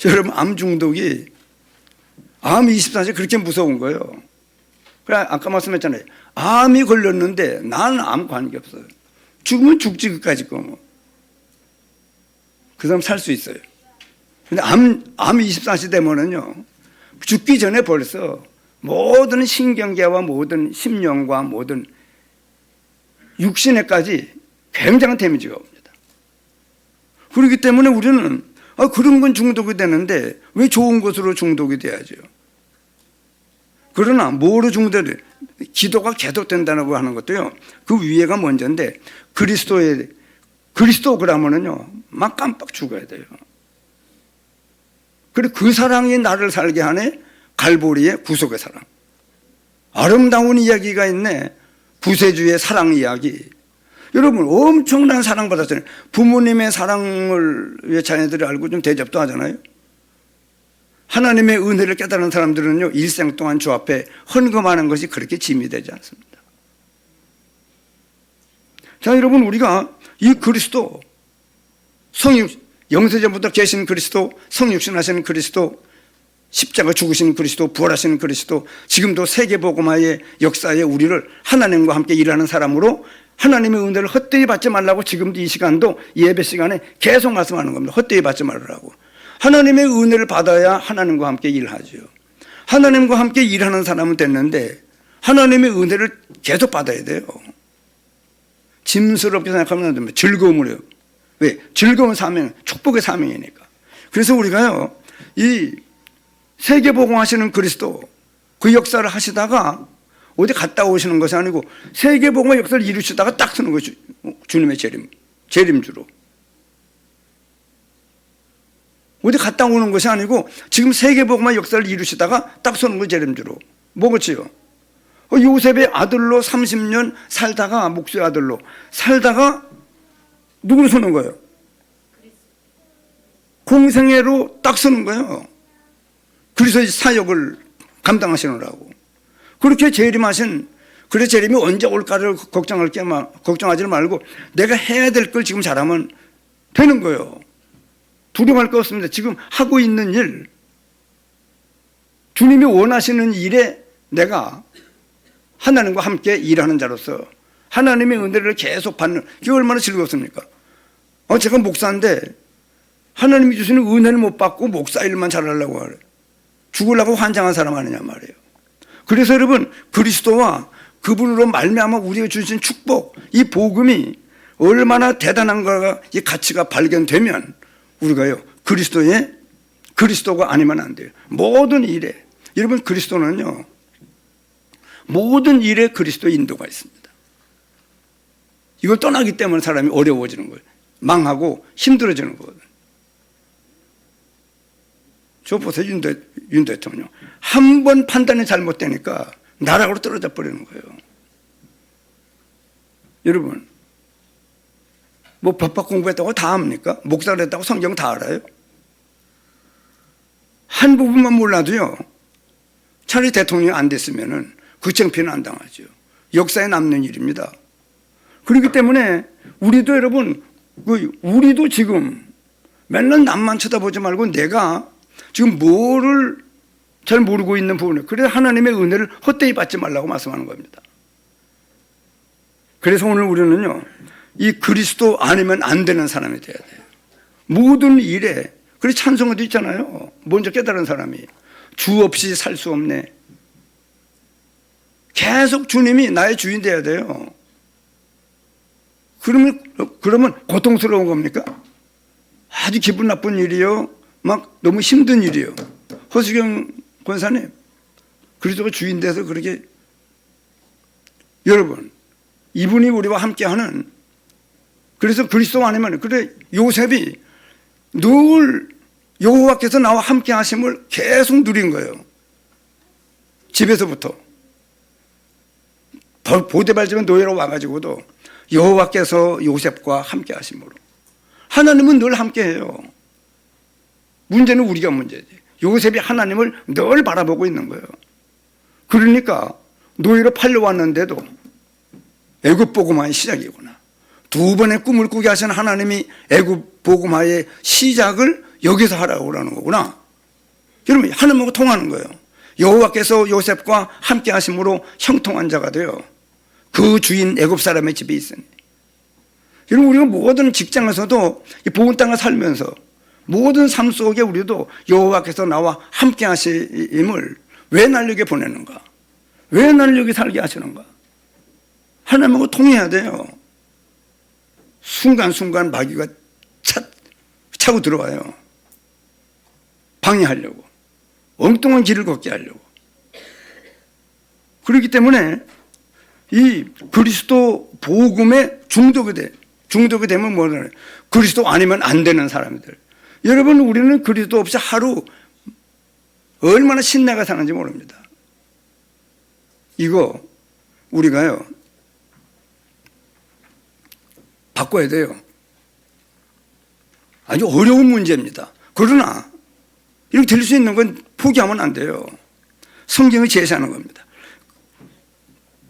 여러분 암 중독이, 암 24시 그렇게 무서운 거예요. 그래 아까 말씀했잖아요. 암이 걸렸는데 나는 아무 관계없어요. 죽으면 죽지 그까짓 거 뭐. 그 사람 살 수 있어요. 근데 암 24시 되면은요 죽기 전에 벌써 모든 신경계와 모든 심령과 모든 육신에까지 굉장한 데미지가 옵니다. 그렇기 때문에 우리는 그런 건 중독이 되는데 왜 좋은 것으로 중독이 돼야죠? 그러나 뭐로 중독이 돼? 기도가 계속된다고 하는 것도요 그 위에가 먼저인데 그리스도 그러면은요 막 깜빡 죽어야 돼요. 그리고 그 사랑이 나를 살게 하네. 갈보리의 구속의 사랑. 아름다운 이야기가 있네. 구세주의 사랑 이야기. 여러분 엄청난 사랑 받았잖아요. 부모님의 사랑을 왜 자녀들이 알고 좀 대접도 하잖아요. 하나님의 은혜를 깨달은 사람들은요 일생 동안 주 앞에 헌금하는 것이 그렇게 짐이 되지 않습니다. 자 여러분 우리가 이 그리스도 영세전부터 계신 그리스도, 성육신하신 그리스도, 십자가 죽으신 그리스도, 부활하신 그리스도, 지금도 세계복음화의 역사에 우리를 하나님과 함께 일하는 사람으로 하나님의 은혜를 헛되이 받지 말라고 지금도 이 시간도 예배 시간에 계속 말씀하는 겁니다. 헛되이 받지 말라고. 하나님의 은혜를 받아야 하나님과 함께 일하죠. 하나님과 함께 일하는 사람은 됐는데 하나님의 은혜를 계속 받아야 돼요. 짐스럽게 생각하면 안 됩니다. 즐거움으로요. 왜? 즐거운 사명, 축복의 사명이니까. 그래서 우리가요 이 세계복음하시는 그리스도 그 역사를 하시다가 어디 갔다 오시는 것이 아니고 세계복음의 역사를 이루시다가 딱 서는 거죠. 주님의 재림주로. 어디 갔다 오는 것이 아니고 지금 세계복음의 역사를 이루시다가 딱 서는 거죠. 재림주로. 뭐겠지요? 요셉의 아들로 30년 살다가, 목수의 아들로 살다가 누구로 서는 거예요? 공생애로 딱 서는 거예요. 그리스도의 사역을 감당하시느라고. 그렇게 재림하신, 그래 재림이 언제 올까를 걱정하지 말고 내가 해야 될 걸 지금 잘하면 되는 거예요. 두려워할 거 없습니다. 지금 하고 있는 일, 주님이 원하시는 일에 내가 하나님과 함께 일하는 자로서 하나님의 은혜를 계속 받는, 이게 얼마나 즐겁습니까? 제가 목사인데 하나님이 주시는 은혜를 못 받고 목사 일만 잘하려고 하래. 죽으려고 환장한 사람 아니냐 말이에요. 그래서 여러분 그리스도와 그분으로 말미암아 우리가 주신 축복, 이 복음이 얼마나 대단한가가, 이 가치가 발견되면 우리가요 그리스도가 아니면 안 돼요. 모든 일에, 여러분 그리스도는요 모든 일에 그리스도의 인도가 있습니다. 이걸 떠나기 때문에 사람이 어려워지는 거예요. 망하고 힘들어지는 거거든요. 저 보세요. 윤 대통령 한 번 판단이 잘못되니까 나락으로 떨어져 버리는 거예요. 여러분 뭐 법학 공부했다고 다 압니까? 목사를 했다고 성경 다 알아요? 한 부분만 몰라도요 차라리 대통령이 안 됐으면은 그 창피는 안 당하죠. 역사에 남는 일입니다. 그렇기 때문에 우리도 여러분 우리도 지금 맨날 남만 쳐다보지 말고 내가 지금 뭐를 잘 모르고 있는 부분에, 그래서 하나님의 은혜를 헛되이 받지 말라고 말씀하는 겁니다. 그래서 오늘 우리는요 이 그리스도 아니면 안 되는 사람이 돼야 돼요. 모든 일에 그래서 찬송가도 있잖아요. 먼저 깨달은 사람이 주 없이 살 수 없네. 계속 주님이 나의 주인 돼야 돼요. 그러면 고통스러운 겁니까? 아주 기분 나쁜 일이요. 막 너무 힘든 일이요. 허수경 권사님, 그리스도가 주인 돼서 그렇게, 여러분, 이분이 우리와 함께하는, 그래서 그리스도 아니면, 그래, 요셉이 늘 여호와께서 나와 함께 하심을 계속 누린 거예요. 집에서부터. 보디발 노예로 와가지고도 여호와께서 요셉과 함께 하심으로. 하나님은 늘 함께 해요. 문제는 우리가 문제지. 요셉이 하나님을 늘 바라보고 있는 거예요. 그러니까 노예로 팔려왔는데도 애굽 복음화의 시작이구나. 두 번의 꿈을 꾸게 하신 하나님이 애굽 복음화의 시작을 여기서 하라고 그러는 거구나. 여러분, 하나님하고 통하는 거예요. 여호와께서 요셉과 함께 하심으로 형통한 자가 되어 그 주인 애굽 사람의 집에 있으니. 여러분, 우리가 모든 직장에서도 이 복음 땅을 살면서 모든 삶 속에 우리도 여호와께서 나와 함께 하심을 왜 날 여기 보내는가? 왜 날 여기 살게 하시는가? 하나님하고 통해야 돼요. 순간순간 마귀가 차고 들어와요. 방해하려고. 엉뚱한 길을 걷게 하려고. 그렇기 때문에 이 그리스도 복음에 중독이 되면 뭐냐? 그리스도 아니면 안 되는 사람들. 여러분, 우리는 그리스도 없이 하루 얼마나 신나게 사는지 모릅니다. 이거 우리가요 바꿔야 돼요. 아주 어려운 문제입니다. 그러나 이렇게 될 수 있는 건 포기하면 안 돼요. 성경이 제시하는 겁니다.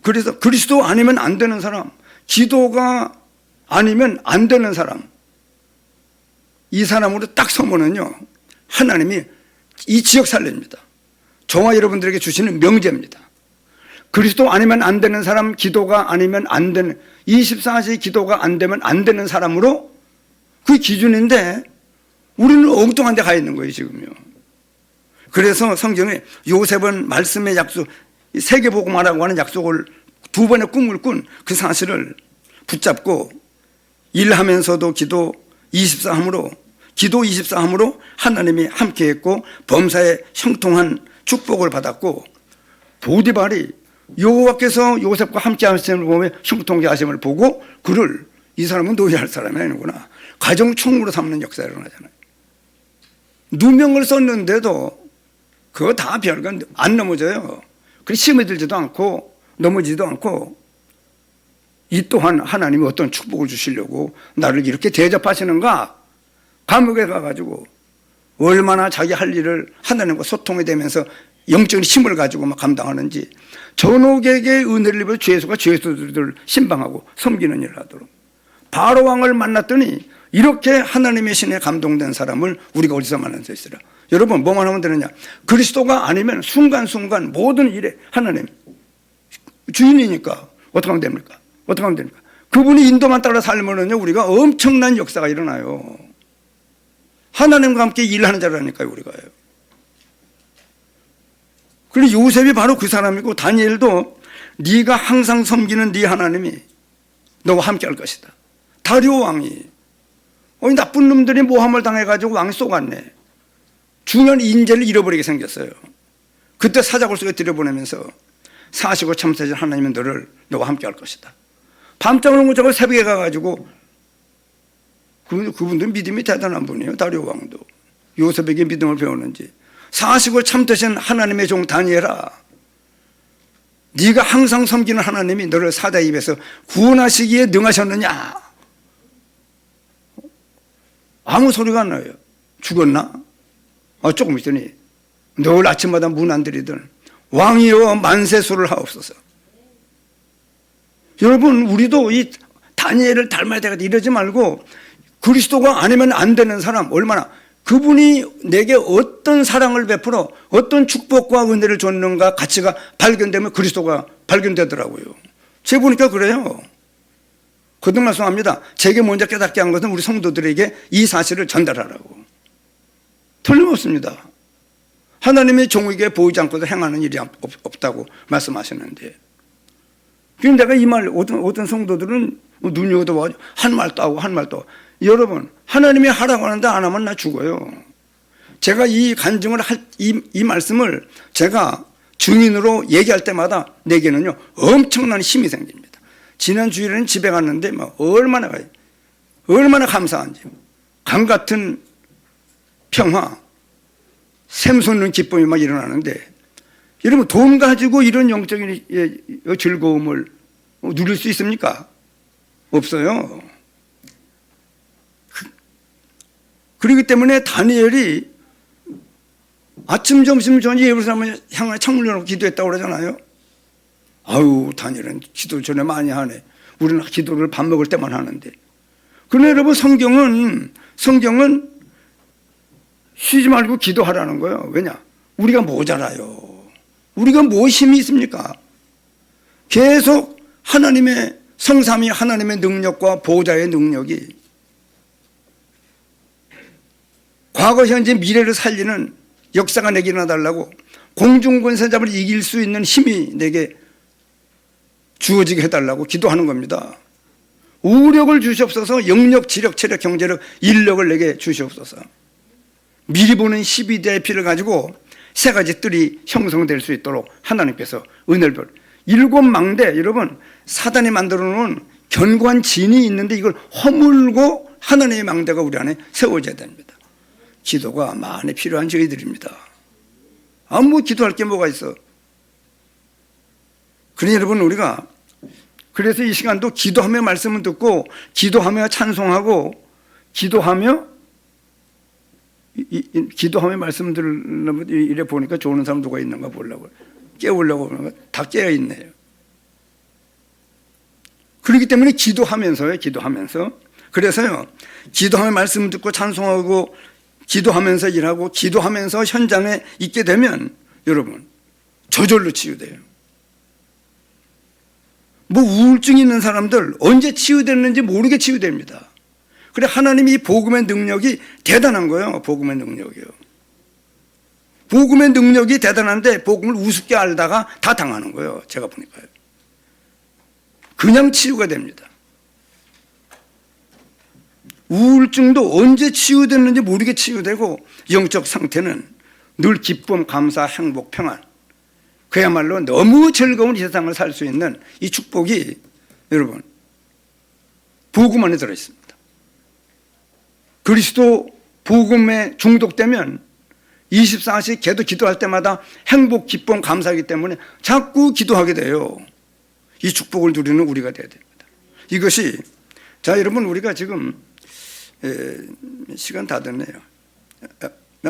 그래서 그리스도 아니면 안 되는 사람, 기도가 아니면 안 되는 사람, 이 사람으로 딱 서면은요 하나님이 이 지역 살립니다. 저와 여러분들에게 주시는 명제입니다. 그리스도 아니면 안 되는 사람, 기도가 아니면 안 되는, 24시 기도가 안 되면 안 되는 사람으로, 그 기준인데 우리는 엉뚱한 데 가 있는 거예요 지금요. 그래서 성경에 요셉은 말씀의 약속, 세계복음화라고 하는 약속을, 두 번의 꿈을 꾼 그 사실을 붙잡고 일하면서도 기도 24함으로, 기도 24함으로 하나님이 함께했고 범사에 형통한 축복을 받았고, 보디발이 여호와께서 요셉과 함께 하심을 보며 형통케 하심을 보고 그를, 이 사람은 노예할 사람이 아니구나, 가정총무로 삼는 역사가 일어나잖아요. 누명을 썼는데도 그거 다 별건 안 넘어져요. 그래 시험에 들지도 않고 넘어지지도 않고, 이 또한 하나님이 어떤 축복을 주시려고 나를 이렇게 대접하시는가? 감옥에 가가지고 얼마나 자기 할 일을 하나님과 소통이 되면서 영적인 힘을 가지고 막 감당하는지, 전옥에게 은혜를 입어 죄수가 죄수들을 신방하고 섬기는 일을 하도록. 바로 왕을 만났더니 이렇게 하나님의 신에 감동된 사람을 우리가 어디서 만날 수 있으라? 여러분, 뭐만 하면 되느냐? 그리스도가 아니면 순간순간 모든 일에 하나님 주인이니까 어떻게 하면 됩니까? 어떻게 하면 됩니까? 그분이 인도만 따라 살면은요 우리가 엄청난 역사가 일어나요. 하나님과 함께 일하는 자라니까요 우리가요. 그리고 요셉이 바로 그 사람이고, 다니엘도 네가 항상 섬기는 네 하나님이 너와 함께 할 것이다. 다리오 왕이 나쁜 놈들이 모함을 당해가지고 왕이 쏘갔네. 중요한 인재를 잃어버리게 생겼어요. 그때 사자굴 속에 들여보내면서 사시고 참새진 하나님은 너와 함께 할 것이다. 밤잠을 못 자고 새벽에 가가지고, 그분들 믿음이 대단한 분이에요. 다리오 왕도 요셉에게 믿음을 배우는지. 사시고 참되신 하나님의 종 다니엘아, 네가 항상 섬기는 하나님이 너를 사자 입에서 구원하시기에 능하셨느냐? 아무 소리가 안 나요. 죽었나? 조금 있더니 늘 아침마다 문 안 들이던 왕이여 만세수를 하옵소서. 여러분, 우리도 이 다니엘을 닮아야 되겠다 이러지 말고, 그리스도가 아니면 안 되는 사람, 얼마나 그분이 내게 어떤 사랑을 베풀어 어떤 축복과 은혜를 줬는가 가치가 발견되면 그리스도가 발견되더라고요. 제가 보니까 그래요. 거듭 말씀합니다. 제게 먼저 깨닫게 한 것은 우리 성도들에게 이 사실을 전달하라고. 틀림없습니다. 하나님의 종에게 보이지 않고도 행하는 일이 없다고 말씀하셨는데, 그럼 내가 이 말, 어떤 성도들은 눈여겨도 한 말도 하고 한 말도 하고. 여러분, 하나님이 하라고 하는데 안 하면 나 죽어요. 제가 이 간증을 이 말씀을 제가 증인으로 얘기할 때마다 내게는요 엄청난 힘이 생깁니다. 지난 주일에는 집에 갔는데 얼마나 감사한지, 강 같은 평화, 샘솟는 기쁨이 막 일어나는데, 여러분 돈 가지고 이런 영적인 즐거움을 누릴 수 있습니까? 없어요. 그렇기 때문에 다니엘이 아침, 점심, 저녁 예루살렘을 향해 창문을 열고 기도했다고 그러잖아요. 아유, 다니엘은 기도 전에 많이 하네. 우리는 기도를 밥 먹을 때만 하는데. 그러나 여러분, 성경은 쉬지 말고 기도하라는 거예요. 왜냐? 우리가 모자라요. 우리가 뭐 힘이 있습니까? 계속 하나님의 성삼위 하나님의 능력과 보호자의 능력이 과거, 현재, 미래를 살리는 역사가 내게 일어나달라고, 공중권세잡을 이길 수 있는 힘이 내게 주어지게 해달라고 기도하는 겁니다. 우력을 주시옵소서. 영력, 지력, 체력, 경제력, 인력을 내게 주시옵소서. 미리 보는 12대의 피를 가지고 세 가지 뜰이 형성될 수 있도록 하나님께서 은혜를 베풀. 일곱 망대, 여러분 사단이 만들어 놓은 견고한 진이 있는데 이걸 허물고 하나님의 망대가 우리 안에 세워져야 됩니다. 기도가 많이 필요한 저희들입니다. 아무 기도할 게 뭐가 있어. 그러니 여러분, 우리가 그래서 이 시간도 기도하며 말씀을 듣고, 기도하며 찬송하고, 기도하며 말씀 들으려면 이래 보니까 좋은 사람 누가 있는가 보려고, 깨우려고 보니까 다 깨어 있네요. 그렇기 때문에 기도하면서요. 그래서요, 기도하며 말씀 듣고 찬송하고, 기도하면서 일하고, 기도하면서 현장에 있게 되면 여러분 저절로 치유돼요. 뭐 우울증 있는 사람들 언제 치유됐는지 모르게 치유됩니다. 그래, 하나님이 이 복음의 능력이 대단한 거예요. 복음의 능력이요. 복음의 능력이 대단한데 복음을 우습게 알다가 다 당하는 거예요. 제가 보니까요. 그냥 치유가 됩니다. 우울증도 언제 치유됐는지 모르게 치유되고, 영적 상태는 늘 기쁨, 감사, 행복, 평안, 그야말로 너무 즐거운 이 세상을 살 수 있는 이 축복이 여러분 복음 안에 들어있습니다. 그리스도 복음에 중독되면 24시 걔도 기도할 때마다 행복, 기쁨, 감사하기 때문에 자꾸 기도하게 돼요. 이 축복을 누리는 우리가 돼야 됩니다. 이것이, 자 여러분, 우리가 지금 시간 다 됐네요.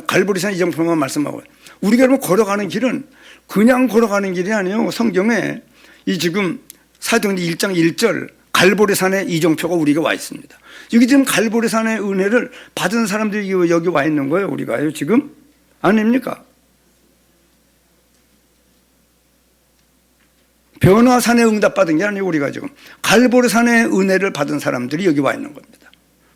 갈보리산 이정표만 말씀하고, 우리가 여러분 걸어가는 길은 그냥 걸어가는 길이 아니에요. 성경에 이 지금 사도행전 1장 1절 갈보리산의 이정표가 우리가 와 있습니다. 여기 지금 갈보리산의 은혜를 받은 사람들이 여기 와 있는 거예요. 우리가요 지금 아닙니까? 변화산에 응답받은 게 아니고 우리가 지금 갈보리산의 은혜를 받은 사람들이 여기 와 있는 겁니다.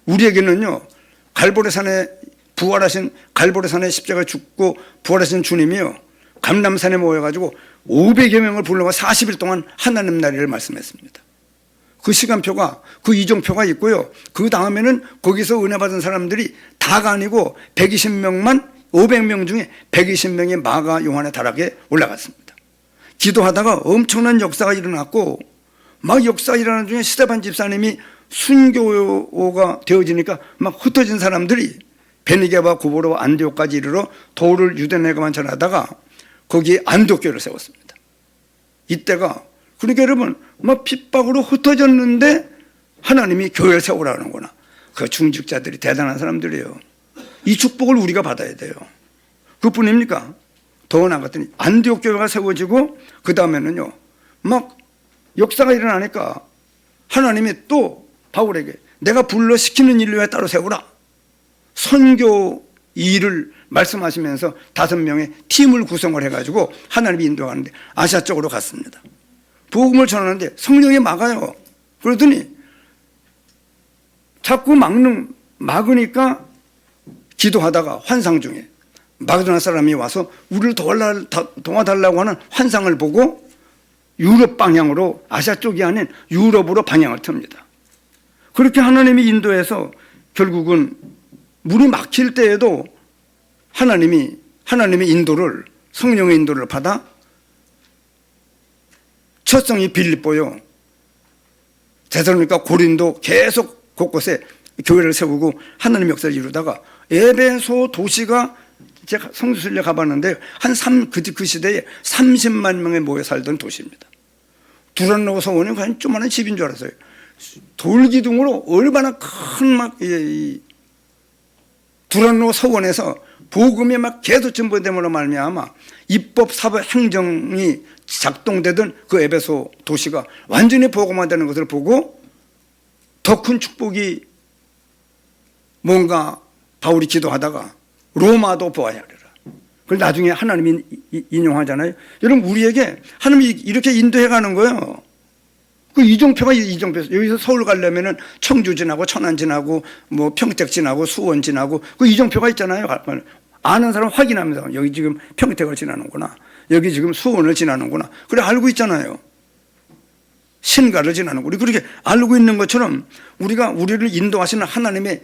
우리에게는요, 갈보리산에 부활하신, 갈보리산에 십자가 죽고 부활하신 주님이요, 감람산에 모여가지고 500여 명을 불러가 40일 동안 하나님 나라를 말씀했습니다. 그 시간표가, 그 이정표가 있고요. 그 다음에는 거기서 은혜 받은 사람들이 다가 아니고 120명만, 500명 중에 120명이 마가 요한의 다락에 올라갔습니다. 기도하다가 엄청난 역사가 일어났고, 막 역사가 일어나는 중에 스데반 집사님이 순교가 되어지니까 막 흩어진 사람들이 베니게와 구보로와 안디옥까지 이르러 도를 유대네가만 전하다가 거기에 안디옥교를 세웠습니다. 이때가, 그러니까 여러분 막 핍박으로 흩어졌는데 하나님이 교회를 세우라는구나. 그 중직자들이 대단한 사람들이에요. 이 축복을 우리가 받아야 돼요. 그뿐입니까? 더 나갔더니 안디옥 교회가 세워지고, 그 다음에는요 막 역사가 일어나니까 하나님이 또 바울에게 내가 불러 시키는 일 외에 따로 세우라, 선교 일을 말씀하시면서 5명의 팀을 구성을 해가지고 하나님이 인도하는데 아시아 쪽으로 갔습니다. 복음을 전하는데 성령이 막아요. 그러더니 자꾸 막으니까 기도하다가 환상 중에 마게도나 사람이 와서 우리를 도와달라고 하는 환상을 보고 유럽 방향으로, 아시아 쪽이 아닌 유럽으로 방향을 틉니다. 그렇게 하나님이 인도해서 결국은 물이 막힐 때에도 하나님의 인도를, 성령의 인도를 받아 첫 성이 빌립보요, 데살로니가, 고린도 계속 곳곳에 교회를 세우고 하나님의 역사를 이루다가 에베소 도시가, 제가 성수순례 가봤는데 그 시대에 30만 명이 모여 살던 도시입니다. 두란노 서원이 그냥 조그마한 집인 줄 알았어요. 돌기둥으로 얼마나 큰 두란노 서원에서 복음이 막 계속 전보됨으로 말미암아 입법, 사법, 행정이 작동되던 그 에베소 도시가 완전히 복음화되는 것을 보고 더 큰 축복이 뭔가 바울이 기도하다가 로마도 보아야 하리라. 그걸 나중에 하나님이 인용하잖아요. 여러분, 우리에게 하나님이 이렇게 인도해 가는 거예요. 그 이정표가 여기서 서울 가려면은 청주 지나고 천안 지나고 뭐 평택 지나고 수원 지나고 그 이정표가 있잖아요. 아는 사람 확인합니다. 여기 지금 평택을 지나는구나. 여기 지금 수원을 지나는구나. 그래 알고 있잖아요. 신가를 지나는구나. 그렇게 알고 있는 것처럼 우리를 인도하시는 하나님의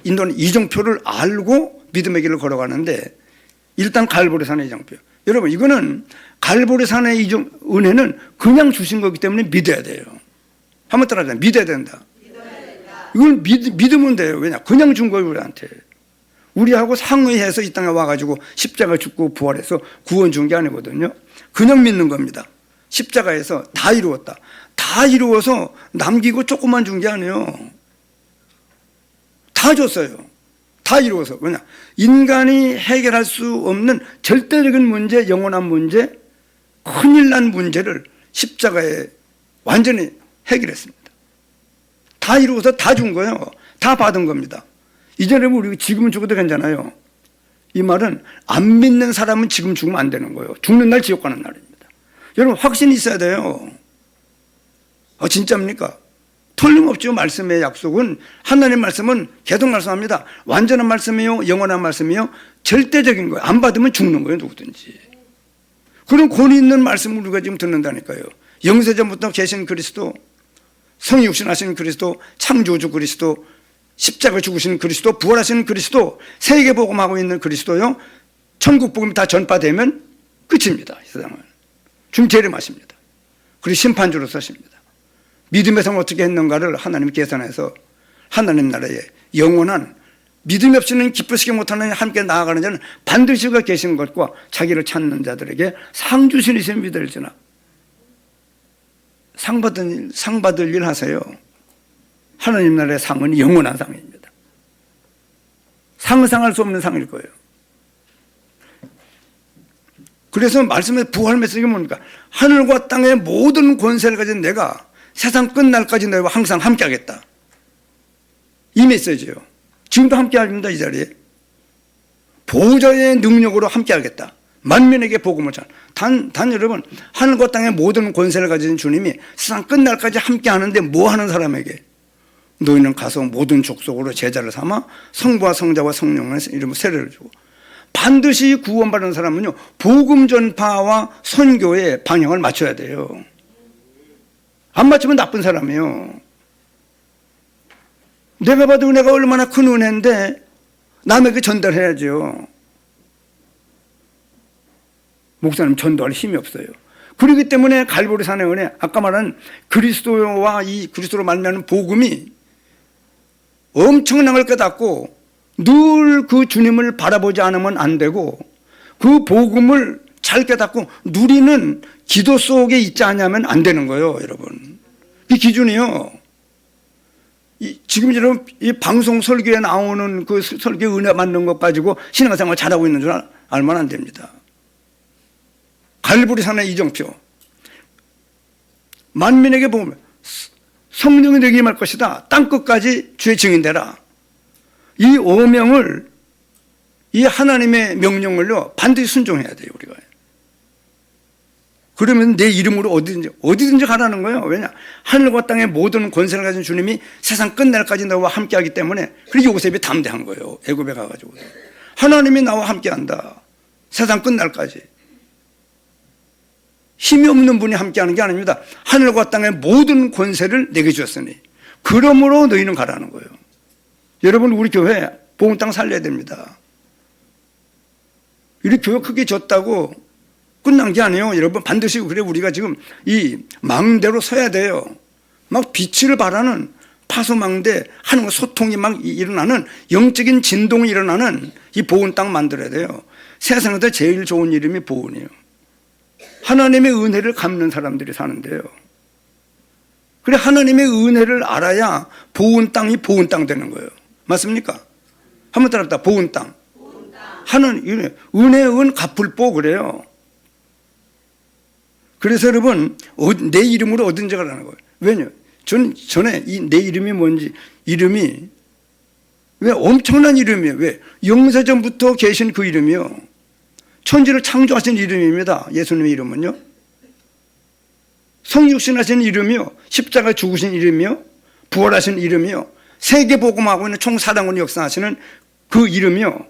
인도하는 이정표를 알고 믿음의 길을 걸어가는데, 일단 갈보리산의 이정표. 여러분, 이거는 갈보리산의 은혜는 그냥 주신 거기 때문에 믿어야 돼요. 한번 따라하자. 믿어야 된다. 이걸 믿으면 돼요. 왜냐? 그냥 준 거예요, 우리한테. 우리하고 상의해서 이 땅에 와가지고 십자가 죽고 부활해서 구원 준 게 아니거든요. 그냥 믿는 겁니다. 십자가에서 다 이루었다. 다 이루어서 남기고 조금만 준 게 아니에요. 다 줬어요. 다 이루어서. 왜냐? 인간이 해결할 수 없는 절대적인 문제, 영원한 문제, 큰일 난 문제를 십자가에 완전히 해결했습니다. 다 이루어서 다 준 거예요. 다 받은 겁니다. 이전에 우리 지금은 죽어도 괜찮아요. 이 말은 안 믿는 사람은 지금 죽으면 안 되는 거예요. 죽는 날 지옥 가는 날입니다. 여러분, 확신이 있어야 돼요. 진짜입니까? 틀림없죠. 말씀의 약속은, 하나님 말씀은 계속 말씀합니다. 완전한 말씀이요, 영원한 말씀이요, 절대적인 거예요. 안 받으면 죽는 거예요, 누구든지. 그런 권위 있는 말씀을 우리가 지금 듣는다니까요. 영세전부터 계신 그리스도, 성육신하신 그리스도, 창조주 그리스도, 십자가 죽으신 그리스도, 부활하신 그리스도, 세계복음하고 있는 그리스도요, 천국복음이 다 전파되면 끝입니다. 이 세상은. 주님 재림하십니다. 그리고 심판주로 서십니다. 믿음의 성을 어떻게 했는가를 하나님이 계산해서 하나님 나라에 영원한, 믿음이 없이는 기쁘시게 못하는 함께 나아가는 자는 반드시 그가 계신 것과 자기를 찾는 자들에게 상 주시니 믿을지나. 상 받을 일 하세요. 하나님 나라의 상은 영원한 상입니다. 상상할 수 없는 상일 거예요. 그래서 말씀의 부활 메시지가 뭡니까? 하늘과 땅의 모든 권세를 가진 내가 세상 끝날까지 너희와 항상 함께 하겠다. 이 메시지예요. 지금도 함께 합니다. 이 자리에. 보좌의 능력으로 함께 하겠다. 만민에게 복음을 전. 단 여러분, 하늘과 땅의 모든 권세를 가진 주님이 세상 끝날까지 함께 하는데 뭐 하는 사람에게? 너희는 가서 모든 족속으로 제자를 삼아 성부와 성자와 성령의 이름으로 세례를 주고. 반드시 구원받은 사람은요, 복음 전파와 선교의 방향을 맞춰야 돼요. 안 맞추면 나쁜 사람이에요. 내가 봐도 은혜가 얼마나 큰 은혜인데 남에게 전달해야죠. 목사님 전도할 힘이 없어요. 그렇기 때문에 갈보리산의 은혜, 아까 말한 그리스도와 이 그리스도로 말미암는 복음이 엄청난 걸 깨닫고 늘 그 주님을 바라보지 않으면 안 되고, 그 복음을 잘 깨닫고 누리는 기도 속에 있지 않으면 안 되는 거예요, 여러분. 이 기준이요. 지금 여러분 이 방송 설교에 나오는 그 설교 은혜 받는 것 가지고 신앙생활 잘하고 있는 줄 알면 안 됩니다. 갈보리산의 이정표. 만민에게 보면 성령이 내게 임할 것이다. 땅끝까지 주의 증인되라. 이 오명을, 이 하나님의 명령을요 반드시 순종해야 돼요, 우리가. 그러면 내 이름으로 어디든지 가라는 거예요. 왜냐? 하늘과 땅의 모든 권세를 가진 주님이 세상 끝날까지 너와 함께 하기 때문에. 그리고 요셉이 담대한 거예요. 애굽에 가가지고. 하나님이 나와 함께한다. 세상 끝날까지. 힘이 없는 분이 함께하는 게 아닙니다. 하늘과 땅의 모든 권세를 내게 주었으니 그러므로 너희는 가라는 거예요. 여러분, 우리 교회 복음 땅 살려야 됩니다. 우리 교회 크게 졌다고 끝난 게 아니에요. 여러분, 반드시 그래 우리가 지금 이 망대로 서야 돼요. 막 빛을 발하는 파수망대 하는 소통이 막 일어나는 영적인 진동이 일어나는 이 보은 땅 만들어야 돼요. 세상에서 제일 좋은 이름이 보은이에요. 하나님의 은혜를 갚는 사람들이 사는데요. 그래, 하나님의 은혜를 알아야 보은 땅이 보은 땅 되는 거예요. 맞습니까? 한번 따라합시다. 보은 땅. 하나님 은혜의 은 갚을 그래요. 그래서 여러분, 내 이름으로 어딘지 가라는 거예요. 왜냐? 전에 이 내 이름이 뭔지, 이름이 왜 엄청난 이름이에요. 왜? 영세전부터 계신 그 이름이요. 천지를 창조하신 이름입니다. 예수님의 이름은요. 성육신하신 이름이요. 십자가 죽으신 이름이요. 부활하신 이름이요. 세계복음하고 있는 총사랑으로 역사하시는 그 이름이요.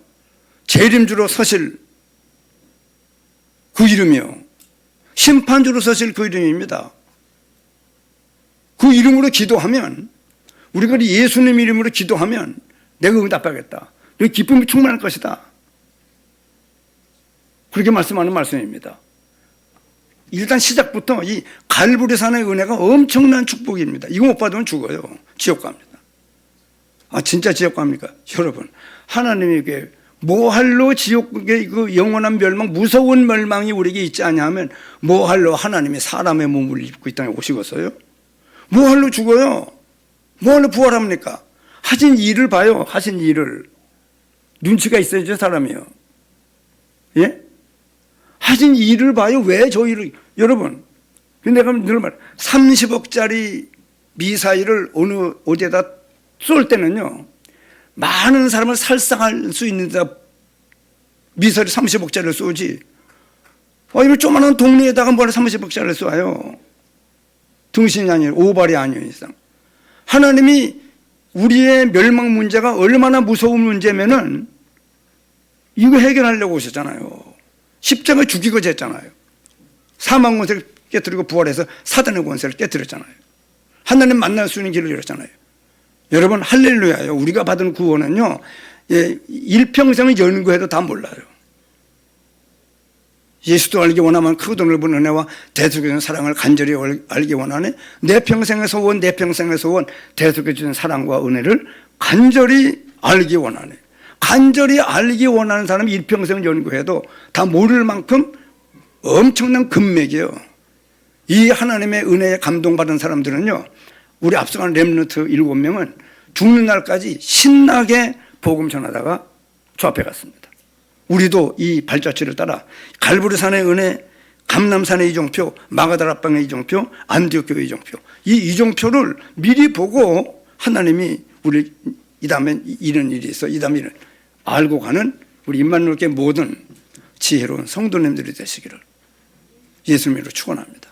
재림주로 서실 그 이름이요. 심판주로 서실 그 이름입니다. 그 이름으로 기도하면, 우리가 예수님 이름으로 기도하면 내가 응답하겠다. 너 기쁨이 충만할 것이다. 그렇게 말씀하는 말씀입니다. 일단 시작부터 이 갈보리산의 은혜가 엄청난 축복입니다. 이거 못 받으면 죽어요. 지옥 갑니다. 아, 진짜 지옥 갑니까? 여러분, 하나님에게 뭐할로 지옥의 그 영원한 멸망, 무서운 멸망이 우리에게 있지 않냐면, 뭐할로 하나님이 사람의 몸을 입고 이 땅에 오시겠어요? 뭐할로 죽어요? 뭐할로 부활합니까? 하신 일을 봐요. 하신 일을. 눈치가 있어야죠, 사람이요. 예? 하신 일을 봐요. 왜 저 일을. 여러분, 내가 늘 말, 30억짜리 미사일을 어디에다 쏠 때는요, 많은 사람을 살상할 수 있는 데다 미사일 30억짜리를 쏘지. 이거 조그마한 동네에다가 뭐를 30억짜리를 쏘아요. 등신이 아니에요. 오발이 아니에요, 이상. 하나님이 우리의 멸망 문제가 얼마나 무서운 문제면은 이거 해결하려고 오셨잖아요. 십자가 죽이고자 했잖아요. 사망 권세를 깨뜨리고 부활해서 사단의 권세를 깨뜨렸잖아요. 하나님 만날 수 있는 길을 열었잖아요. 여러분, 할렐루야요. 우리가 받은 구원은요, 일평생을 연구해도 다 몰라요. 예수도 알기 원하면 크고 넓은 은혜와 대속해주는 사랑을 간절히 알기 원하네. 내 평생의 소원, 내 평생의 소원, 대속해주는 사랑과 은혜를 간절히 알기 원하네. 간절히 알기 원하는 사람이 일평생을 연구해도 다 모를 만큼 엄청난 금맥이에요. 이 하나님의 은혜에 감동받은 사람들은요, 우리 앞서간 렘넌트 7명은 죽는 날까지 신나게 복음 전하다가 주 앞에 갔습니다. 우리도 이 발자취를 따라 갈보리산의 은혜, 감남산의 이종표, 마가다락방의 이종표, 안디옥교회 이종표, 이 이종표를 미리 보고 하나님이 우리 이 다음에 이런 일이 있어, 이 다음에 이런 알고 가는 우리 임마누엘교회 모든 지혜로운 성도님들이 되시기를 예수님으로 축원합니다.